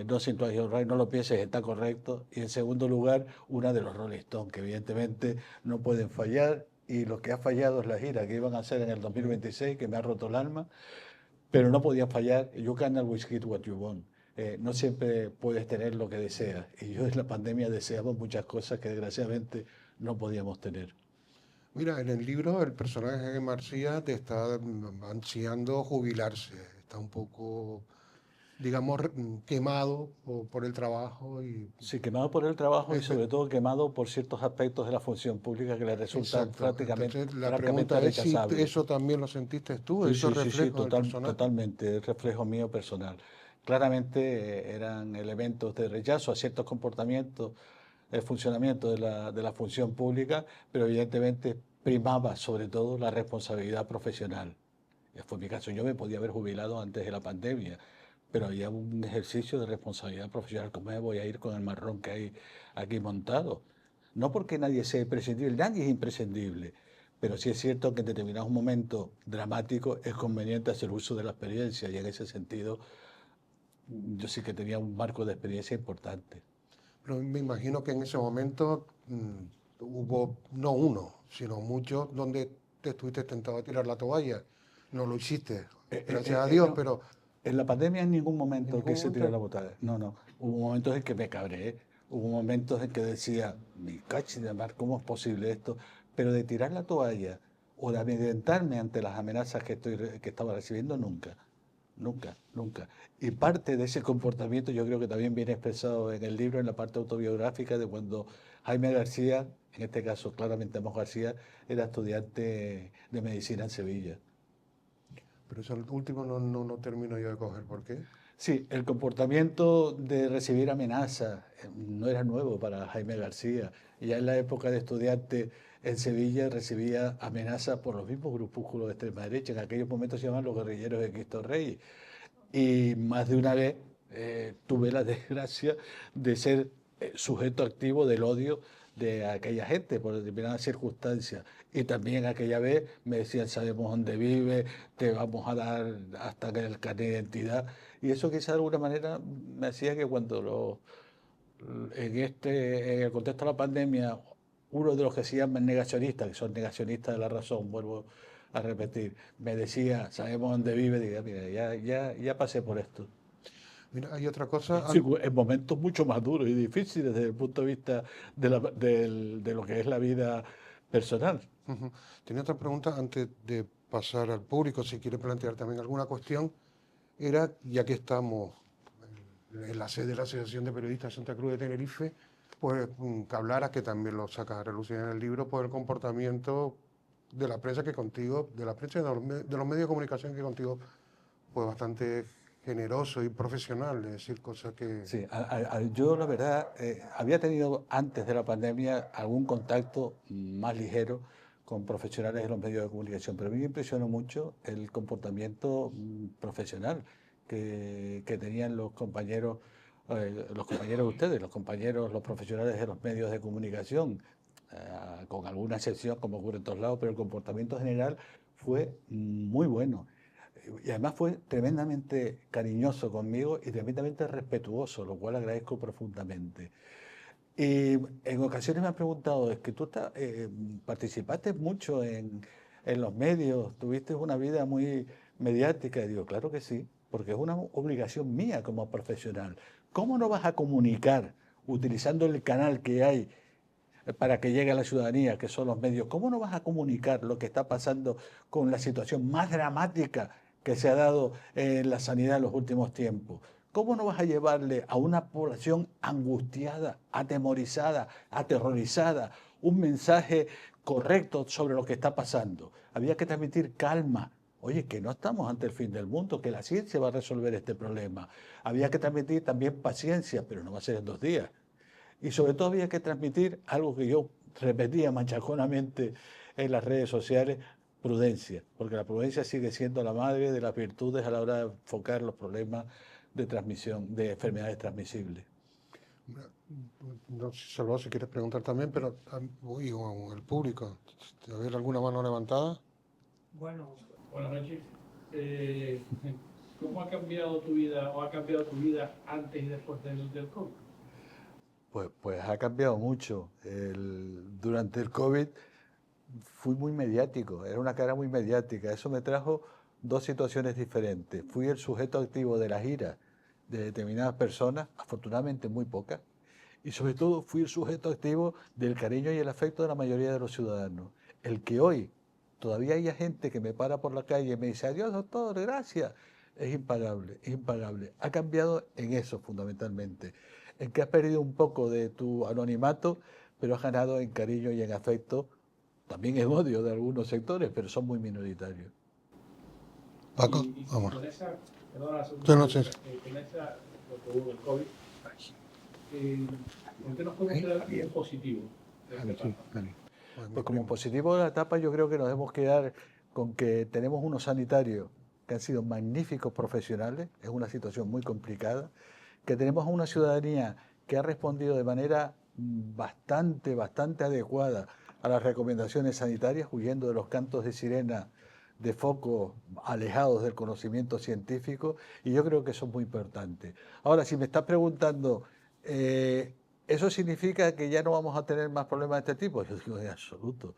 Don't Think Twice Is Alright, no lo pienses, está correcto. Y en segundo lugar, una de los Rolling Stones, que evidentemente no pueden fallar. Y lo que ha fallado es la gira que iban a hacer en el 2026, que me ha roto el alma, pero no podían fallar. You can't always get what you want. No siempre puedes tener lo que deseas. Y yo en la pandemia deseamos muchas cosas que desgraciadamente no podíamos tener. Mira, en el libro el personaje de García te está ansiando jubilarse, está un poco, digamos, quemado por el trabajo y Sí, quemado por el trabajo y pe- sobre todo quemado por ciertos aspectos de la función pública que le resultan exacto. francamente, Entonces la francamente pregunta es si rechazables. eso también lo sentiste tú, Sí, eso sí, es sí, sí, reflejo del personaje. totalmente, es reflejo mío personal. Claramente eran elementos de rechazo a ciertos comportamientos, el funcionamiento de la función pública, pero evidentemente primaba sobre todo la responsabilidad profesional. Fue mi caso, yo me podía haber jubilado antes de la pandemia, pero había un ejercicio de responsabilidad profesional. ¿Cómo me voy a ir con el marrón que hay aquí montado? No porque nadie sea imprescindible, nadie es imprescindible, pero sí es cierto que en determinados momentos dramáticos es conveniente hacer uso de la experiencia y en ese sentido yo sí que tenía un marco de experiencia importante. Pero me imagino que en ese momento hubo no uno, sino muchos donde te estuviste tentado a tirar la toalla. No lo hiciste, gracias a Dios, No, pero en la pandemia en ningún en momento ningún quise tirar momento. la botada. No, no. Hubo momentos en que me cabré, hubo momentos en que decía, mi cachi de mar, ¿cómo es posible esto? Pero de tirar la toalla o de amedrentarme ante las amenazas que estaba recibiendo, nunca. Nunca, nunca. Y parte de ese comportamiento yo creo que también viene expresado en el libro, en la parte autobiográfica de cuando Jaime García, en este caso claramente Amos García, era estudiante de medicina en Sevilla. Pero eso último no termino yo de coger. ¿Por qué? Sí, el comportamiento de recibir amenazas no era nuevo para Jaime García. Ya en la época de estudiante en Sevilla recibía amenazas por los mismos grupúsculos de extrema derecha. En aquellos momentos se llamaban los guerrilleros de Cristo Rey. Y más de una vez tuve la desgracia de ser sujeto activo del odio de aquella gente por determinadas circunstancias. Y también aquella vez me decían, sabemos dónde vive, te vamos a dar hasta el carnet de identidad. Y eso quizá de alguna manera me hacía que en el contexto de la pandemia, uno de los que se llaman negacionistas, que son negacionistas de la razón, vuelvo a repetir, me decía, sabemos dónde vive, diga, mira, ya pasé por esto. Mira, hay otra cosa. Sí, en momentos mucho más duros y difíciles desde el punto de vista de lo que es la vida personal. Ujú. Tenía otra pregunta antes de pasar al público, si quiere plantear también alguna cuestión. Era, ya que estamos la sede de la Asociación de Periodistas de Santa Cruz de Tenerife, pues que hablara, que también lo sacas a relucir en el libro, por el comportamiento de la prensa que contigo, de la prensa y de los medios de comunicación que contigo, pues bastante generoso y profesional, es decir, cosas que... Sí, yo la verdad había tenido antes de la pandemia algún contacto más ligero con profesionales de los medios de comunicación, pero a mí me impresionó mucho el comportamiento profesional que tenían los compañeros de ustedes, los profesionales de los medios de comunicación, con alguna excepción como ocurre en todos lados, pero el comportamiento general fue muy bueno. Y además fue tremendamente cariñoso conmigo y tremendamente respetuoso, lo cual agradezco profundamente. Y en ocasiones me han preguntado, es que tú participaste mucho en los medios, tuviste una vida muy mediática. Y digo, claro que sí, porque es una obligación mía como profesional. ¿Cómo no vas a comunicar utilizando el canal que hay para que llegue a la ciudadanía, que son los medios? ¿Cómo no vas a comunicar lo que está pasando con la situación más dramática que se ha dado en la sanidad en los últimos tiempos? ¿Cómo no vas a llevarle a una población angustiada, atemorizada, aterrorizada, un mensaje correcto sobre lo que está pasando? Había que transmitir calma. Oye, que no estamos ante el fin del mundo, que la ciencia va a resolver este problema. Había que transmitir también paciencia, pero no va a ser en 2 días. Y sobre todo había que transmitir algo que yo repetía machaconamente en las redes sociales: prudencia, porque la prudencia sigue siendo la madre de las virtudes a la hora de enfocar los problemas de transmisión, de enfermedades transmisibles. No sé, Salvador, si quieres preguntar también, pero uy, o el público, ¿a ver alguna mano levantada? Bueno, buenas noches. ¿Cómo ha cambiado tu vida o ha cambiado tu vida antes y después del COVID? Pues ha cambiado mucho. Durante el COVID fui muy mediático, era una cara muy mediática. Eso me trajo 2 situaciones diferentes. Fui el sujeto activo de las iras de determinadas personas, afortunadamente muy pocas, y sobre todo fui el sujeto activo del cariño y el afecto de la mayoría de los ciudadanos. El que hoy todavía haya gente que me para por la calle y me dice, adiós doctor, gracias, es impagable, es impagable. Ha cambiado en eso fundamentalmente, en que has perdido un poco de tu anonimato, pero has ganado en cariño y en afecto, también en odio de algunos sectores, pero son muy minoritarios. Paco, Y vamos. con esa, perdona, la segunda Yo no sé. pregunta, con esa, lo que hubo el COVID, ¿por qué nos podemos quedar en positivo de esta etapa? Pues como positivo de la etapa, yo creo que nos debemos quedar con que tenemos unos sanitarios que han sido magníficos profesionales, es una situación muy complicada, que tenemos una ciudadanía que ha respondido de manera bastante adecuada a las recomendaciones sanitarias, huyendo de los cantos de sirena de focos alejados del conocimiento científico, y yo creo que eso es muy importante. Ahora, si me estás preguntando, ¿eso significa que ya no vamos a tener más problemas de este tipo? Yo digo, en absoluto.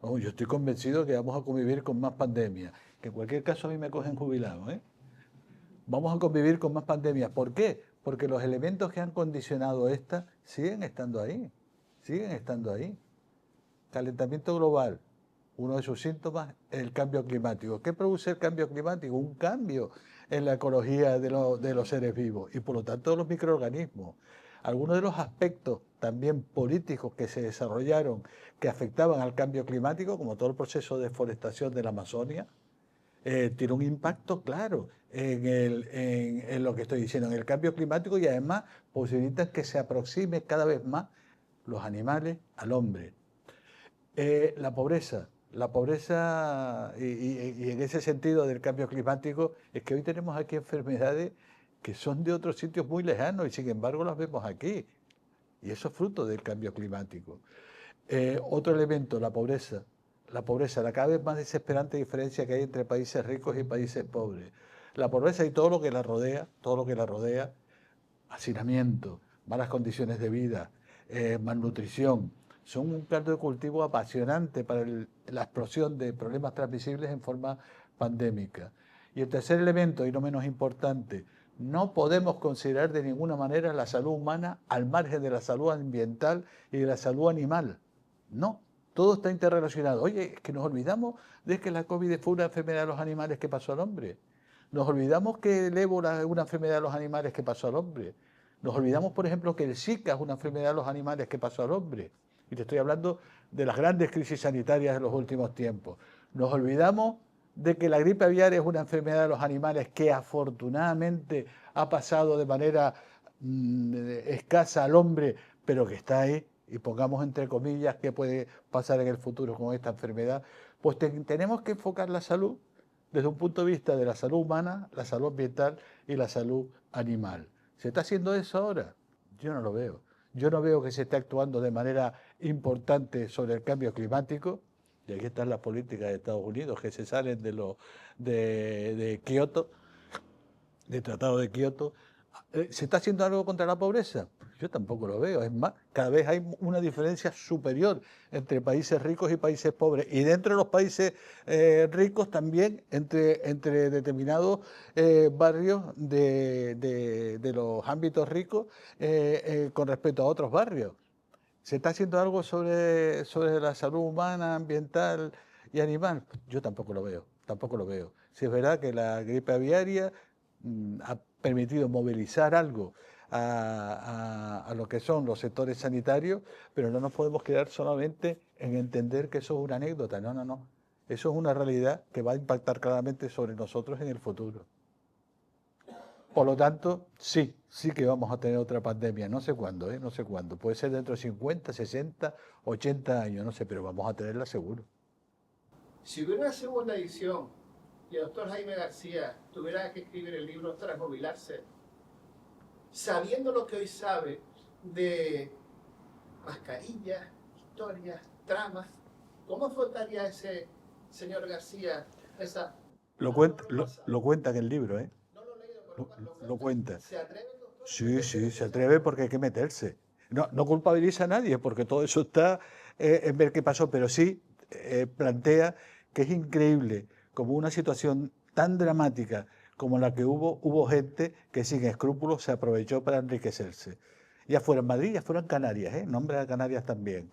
Vamos, yo estoy convencido que vamos a convivir con más pandemias, que en cualquier caso a mí me cogen jubilado, ¿eh? Vamos a convivir con más pandemias. ¿Por qué? Porque los elementos que han condicionado esta siguen estando ahí, siguen estando ahí. Calentamiento global, uno de sus síntomas es el cambio climático. ¿Qué produce el cambio climático? Un cambio en la ecología de los seres vivos y por lo tanto de los microorganismos. Algunos de los aspectos también políticos que se desarrollaron que afectaban al cambio climático, como todo el proceso de deforestación de la Amazonia, tiene un impacto claro en lo que estoy diciendo, en el cambio climático, y además posibilita que se aproxime cada vez más los animales al hombre. La pobreza y en ese sentido del cambio climático es que hoy tenemos aquí enfermedades que son de otros sitios muy lejanos y sin embargo las vemos aquí. Y eso es fruto del cambio climático. Otro elemento, la pobreza, la cada vez más desesperante diferencia que hay entre países ricos y países pobres. La pobreza y todo lo que la rodea, hacinamiento, malas condiciones de vida, malnutrición, son un caldo de cultivo apasionante para la explosión de problemas transmisibles en forma pandémica. Y el tercer elemento, y no menos importante, no podemos considerar de ninguna manera la salud humana al margen de la salud ambiental y de la salud animal. No, todo está interrelacionado. Oye, es que nos olvidamos de que la COVID fue una enfermedad de los animales que pasó al hombre. Nos olvidamos que el ébola es una enfermedad de los animales que pasó al hombre. Nos olvidamos, por ejemplo, que el Zika es una enfermedad de los animales que pasó al hombre. Y te estoy hablando de las grandes crisis sanitarias de los últimos tiempos. Nos olvidamos de que la gripe aviar es una enfermedad de los animales que afortunadamente ha pasado de manera escasa al hombre, pero que está ahí, y pongamos entre comillas qué puede pasar en el futuro con esta enfermedad, pues tenemos que enfocar la salud desde un punto de vista de la salud humana, la salud ambiental y la salud animal. ¿Se está haciendo eso ahora? Yo no lo veo. Yo no veo que se esté actuando de manera importante sobre el cambio climático. Y aquí están las políticas de Estados Unidos que se salen de Kioto, del Tratado de Kioto. ¿Se está haciendo algo contra la pobreza? Yo tampoco lo veo. Es más, cada vez hay una diferencia superior entre países ricos y países pobres. Y dentro de los países ricos también entre determinados barrios de los ámbitos ricos con respecto a otros barrios. ¿Se está haciendo algo sobre la salud humana, ambiental y animal? Yo tampoco lo veo, tampoco lo veo. Si es verdad que la gripe aviaria ha permitido movilizar algo a lo que son los sectores sanitarios, pero no nos podemos quedar solamente en entender que eso es una anécdota. No, no, no. Eso es una realidad que va a impactar claramente sobre nosotros en el futuro. Por lo tanto, sí que vamos a tener otra pandemia. No sé cuándo, no sé cuándo. Puede ser dentro de 50, 60, 80 años, no sé, pero vamos a tenerla seguro. Si hubiera una segunda edición y el doctor Jaime García tuviera que escribir el libro tras jubilarse, sabiendo lo que hoy sabe de mascarillas, historias, tramas, ¿cómo afrontaría ese señor García esa... Lo cuenta en el libro, ¿eh? No lo he leído, pero Lo cuenta. ¿Se atreve el doctor? Sí, se atreve porque hay que meterse. No culpabiliza a nadie porque todo eso está en ver qué pasó, pero sí plantea que es increíble como una situación tan dramática como la que hubo gente que sin escrúpulos se aprovechó para enriquecerse. Ya fuera en Madrid, ya fuera en Canarias, nombre de Canarias también,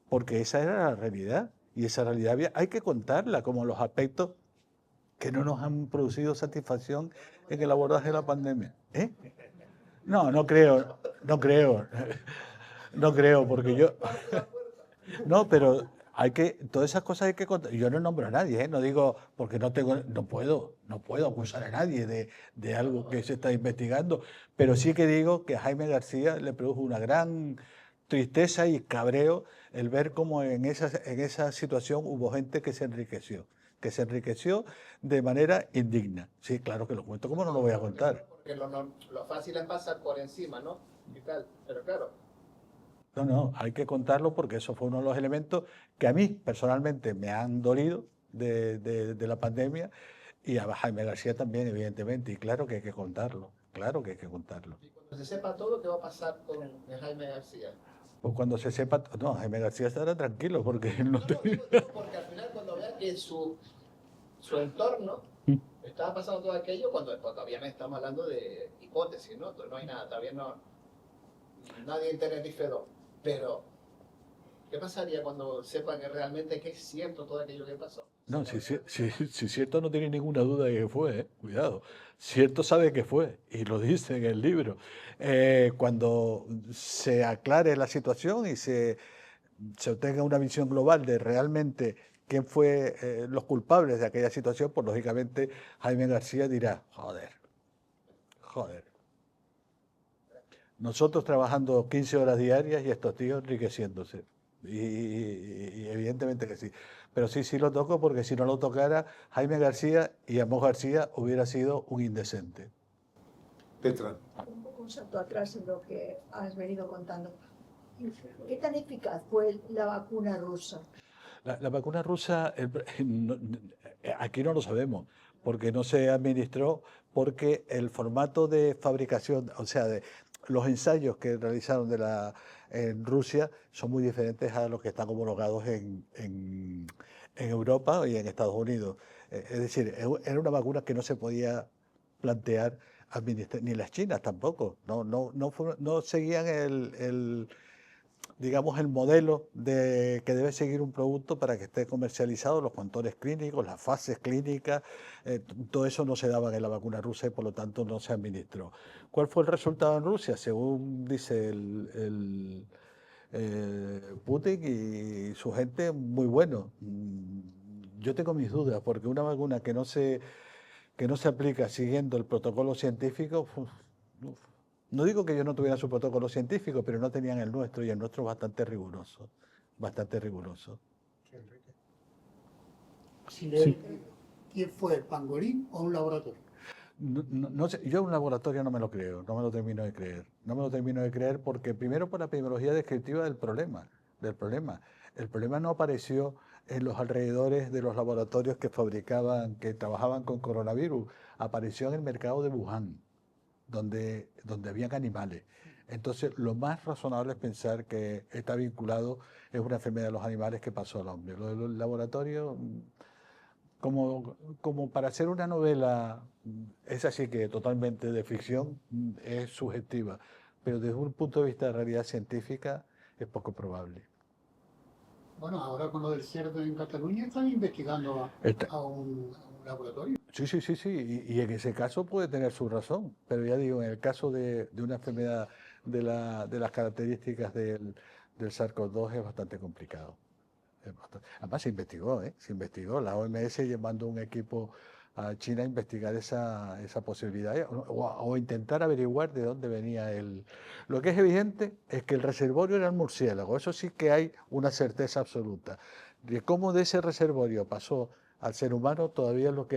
porque esa era la realidad y esa realidad hay que contarla como los aspectos que no nos han producido satisfacción en el abordaje de la pandemia. No creo, no creo, porque yo... No, pero todas esas cosas hay que contar. Yo no nombro a nadie, no digo, porque no puedo acusar a nadie de algo que se está investigando, pero sí que digo que a Jaime García le produjo una gran tristeza y cabreo el ver cómo en esa situación hubo gente que se enriqueció de manera indigna. Sí, claro que lo cuento, ¿cómo no lo voy a contar? Porque lo fácil es pasar por encima, ¿no? Y tal, pero claro. No, hay que contarlo porque eso fue uno de los elementos que a mí personalmente me han dolido de la pandemia y a Jaime García también, evidentemente, y claro que hay que contarlo, claro que hay que contarlo. Y cuando se sepa todo, ¿qué va a pasar con Jaime García? Pues cuando se sepa, no, Jaime García estará tranquilo porque él no tenía... Digo, porque al final cuando vea que su entorno estaba pasando todo aquello, cuando todavía no estamos hablando de hipótesis, ¿no? No hay nada, todavía nadie en Tenerife 2. Pero, ¿qué pasaría cuando sepa que realmente que es cierto todo aquello que pasó? No, si cierto no tiene ninguna duda de que fue, cuidado. Cierto sabe que fue, y lo dice en el libro. Cuando se aclare la situación y se obtenga una visión global de realmente quién fue los culpables de aquella situación, pues lógicamente Jaime García dirá, joder. Nosotros trabajando 15 horas diarias y estos tíos enriqueciéndose. Y evidentemente que sí. Pero sí lo toco porque si no lo tocara, Jaime García y Amos García hubiera sido un indecente. Petra. Un poco un salto atrás en lo que has venido contando. ¿Qué tan eficaz fue la vacuna rusa? La vacuna rusa, aquí no lo sabemos, porque no se administró, porque el formato de fabricación, o sea, de los ensayos que realizaron en Rusia son muy diferentes a los que están homologados en Europa y en Estados Unidos. Es decir, era una vacuna que no se podía plantear administrar, ni las chinas tampoco. No seguían digamos, el modelo que debe seguir un producto para que esté comercializado, los controles clínicos, las fases clínicas, todo eso no se daba en la vacuna rusa y por lo tanto no se administró. ¿Cuál fue el resultado en Rusia? Según dice Putin y su gente, muy bueno. Yo tengo mis dudas porque una vacuna que no se aplica siguiendo el protocolo científico, no digo que ellos no tuvieran su protocolo científico, pero no tenían el nuestro y el nuestro es bastante riguroso, bastante riguroso. ¿Quién fue, el pangolín o un laboratorio? No sé, yo un laboratorio no me lo creo, no me lo termino de creer. No me lo termino de creer porque primero por la epidemiología descriptiva del problema. El problema no apareció en los alrededores de los laboratorios que fabricaban, que trabajaban con coronavirus. Apareció en el mercado de Wuhan, donde habían animales. Entonces, lo más razonable es pensar que está vinculado, es una enfermedad de los animales que pasó al hombre. Lo del laboratorio, como para hacer una novela, es así que totalmente de ficción, es subjetiva, pero desde un punto de vista de realidad científica es poco probable. Bueno, ahora con lo del cerdo en Cataluña están investigando Está- a un laboratorio. Sí, y en ese caso puede tener su razón, pero ya digo, en el caso de una enfermedad de las características del SARS-CoV-2 es bastante complicado. Además se investigó, la OMS llevando un equipo a China a investigar esa posibilidad o intentar averiguar de dónde venía el... Lo que es evidente es que el reservorio era el murciélago, eso sí que hay una certeza absoluta. De cómo de ese reservorio pasó al ser humano todavía es lo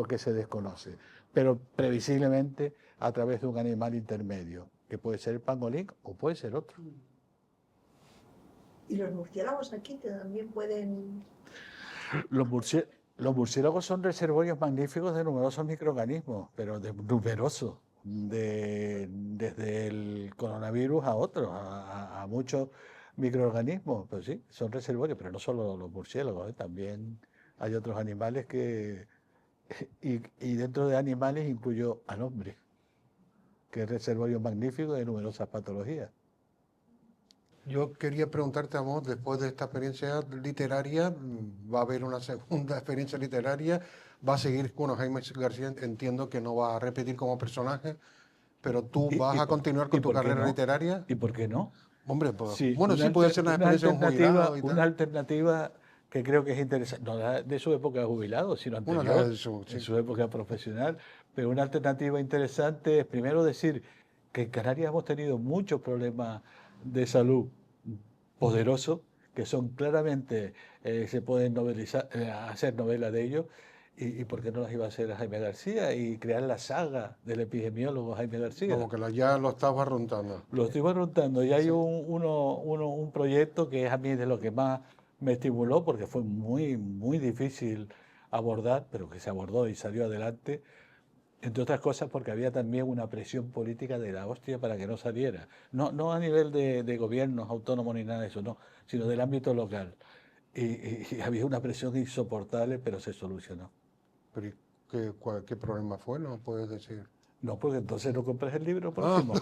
que se desconoce, pero previsiblemente a través de un animal intermedio, que puede ser el pangolín o puede ser otro. Y los murciélagos aquí también pueden... Los murciélagos son reservorios magníficos de numerosos microorganismos, pero de numerosos, desde el coronavirus a otros, a muchos microorganismos. Pues sí, son reservorios, pero no solo los murciélagos, también hay otros animales y dentro de animales incluyo al hombre, que es reservorio magnífico de numerosas patologías. Yo quería preguntarte, Amos, después de esta experiencia literaria, ¿va a haber una segunda experiencia literaria? ¿Va a seguir con Jaime García? Entiendo que no va a repetir como personaje, pero tú vas a continuar con tu por qué carrera no? literaria. ¿Y por qué no? Hombre, pues, Sí, bueno, sí puede ser una experiencia de un jubilado y una tal. alternativa que creo que es interesante, no de su época de jubilado, sino Bueno, anterior, sí. en su época profesional, pero una alternativa interesante es primero decir que en Canarias hemos tenido muchos problemas de salud poderosos, que son claramente, se pueden novelizar, hacer novelas de ellos, y por qué no las iba a hacer Jaime García y crear la saga del epidemiólogo Jaime García. Como que ya lo estás barruntando. Lo estoy barruntando y hay un proyecto que es a mí de lo que más me estimuló porque fue muy difícil abordar, pero que se abordó y salió adelante, entre otras cosas porque había también una presión política de la hostia para que no saliera. No a nivel de gobiernos autónomos ni nada de eso, no, sino del ámbito local. Y había una presión insoportable, pero se solucionó. Pero ¿y qué problema fue? ¿No puedes decir? No, porque entonces no compres el libro próximo.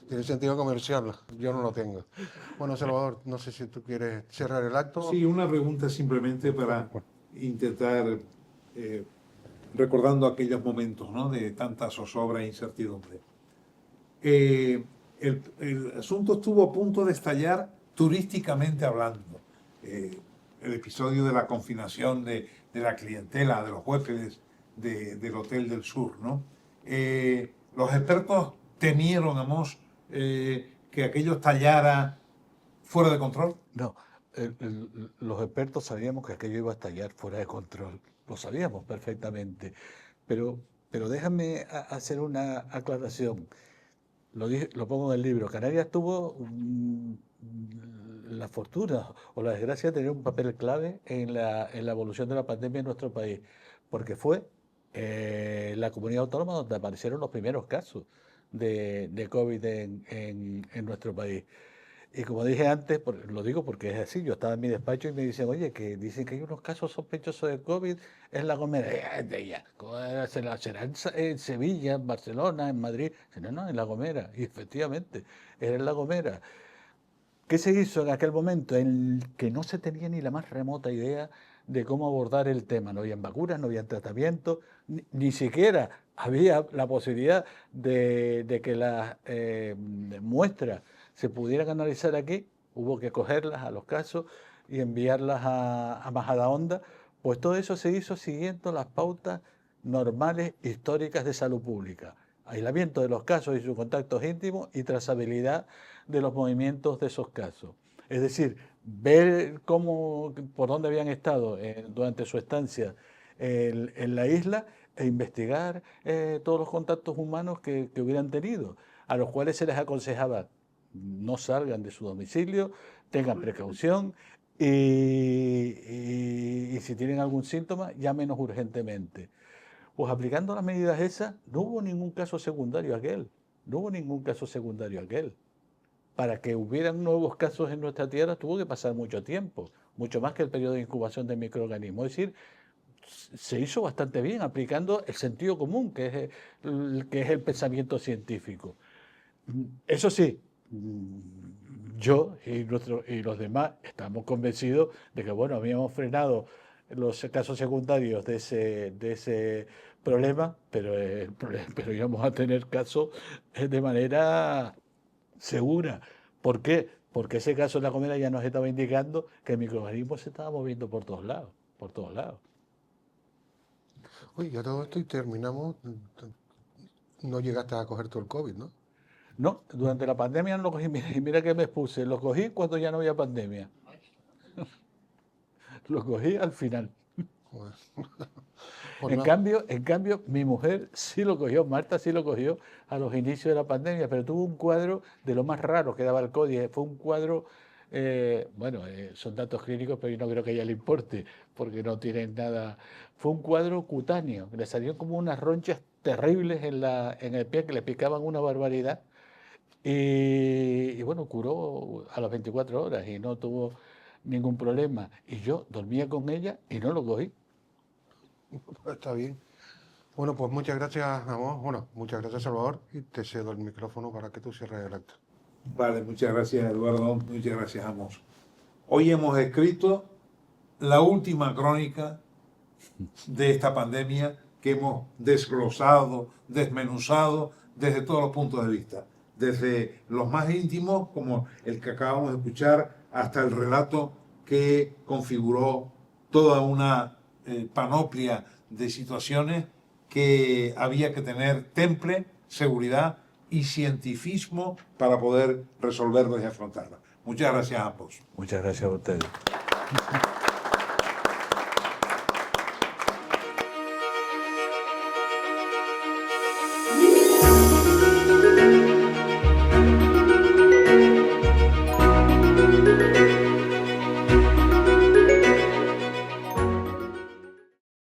Tiene sentido comercial, yo no lo tengo. Bueno, Salvador, no sé si tú quieres cerrar el acto. Sí, una pregunta simplemente para intentar, recordando aquellos momentos, ¿no?, de tanta zozobra e incertidumbre. El asunto estuvo a punto de estallar turísticamente hablando. El episodio de la confinación de la clientela, de los huéspedes del Hotel del Sur, ¿no? Los expertos temieron, Amos, que aquello estallara fuera de control. No, los expertos sabíamos que aquello iba a estallar fuera de control, lo sabíamos perfectamente, pero déjame hacer una aclaración. Lo pongo en el libro. Canarias tuvo la fortuna o la desgracia de tener un papel clave en la evolución de la pandemia en nuestro país, porque fue la comunidad autónoma donde aparecieron los primeros casos de COVID en nuestro país. Y como dije antes, lo digo porque es así, yo estaba en mi despacho y me dicen, oye, que dicen que hay unos casos sospechosos de COVID en La Gomera. ¿Será en Sevilla, en Barcelona, en Madrid? Dice, no, no, en La Gomera. Y efectivamente, era en La Gomera. ¿Qué se hizo en aquel momento en el que no se tenía ni la más remota idea de cómo abordar el tema? No había vacunas, no había tratamiento, ni siquiera había la posibilidad de que las muestras se pudieran analizar aquí. Hubo que cogerlas a los casos y enviarlas a Majadahonda. Pues todo eso se hizo siguiendo las pautas normales históricas de salud pública. Aislamiento de los casos y sus contactos íntimos y trazabilidad de los movimientos de esos casos. Es decir, ver por dónde habían estado durante su estancia en la isla e investigar todos los contactos humanos que hubieran tenido, a los cuales se les aconsejaba no salgan de su domicilio, tengan precaución y si tienen algún síntoma, llámenos urgentemente. Pues aplicando las medidas esas, no hubo ningún caso secundario aquel. No hubo ningún caso secundario aquel. Para que hubieran nuevos casos en nuestra tierra tuvo que pasar mucho tiempo, mucho más que el periodo de incubación del microorganismo. Es decir, se hizo bastante bien aplicando el sentido común, que es el pensamiento científico. Eso sí, yo y los demás estamos convencidos de que, bueno, habíamos frenado los casos secundarios de ese problema, pero íbamos a tener casos de manera segura. ¿Por qué? Porque ese caso de La Gomera ya nos estaba indicando que el microorganismo se estaba moviendo por todos lados, por todos lados. Oye, ya todo esto y terminamos. No llegaste a coger todo el COVID, ¿no? No, durante la pandemia no lo cogí, mira que me expuse, lo cogí cuando ya no había pandemia. Lo cogí al final. Bueno, En cambio, mi mujer sí lo cogió, Marta sí lo cogió a los inicios de la pandemia, pero tuvo un cuadro de lo más raro que daba el COVID. Fue un cuadro, son datos clínicos, pero yo no creo que a ella le importe, porque no tienen nada. Fue un cuadro cutáneo, le salieron como unas ronchas terribles en el pie que le picaban una barbaridad. Y bueno, curó a las 24 horas y no tuvo ningún problema. Y yo dormía con ella y no lo cogí. está bien. Bueno, pues muchas gracias, Amos. Bueno, muchas gracias, Salvador. Y te cedo el micrófono para que tú cierres el acto. Vale, muchas gracias, Eduardo. Muchas gracias, Amos. Hoy hemos escrito la última crónica de esta pandemia que hemos desglosado, desmenuzado desde todos los puntos de vista. Desde los más íntimos, como el que acabamos de escuchar, hasta el relato que configuró toda una panoplia de situaciones que había que tener temple, seguridad y cientifismo para poder resolverlas y afrontarlas. Muchas gracias a ambos. Muchas gracias a ustedes.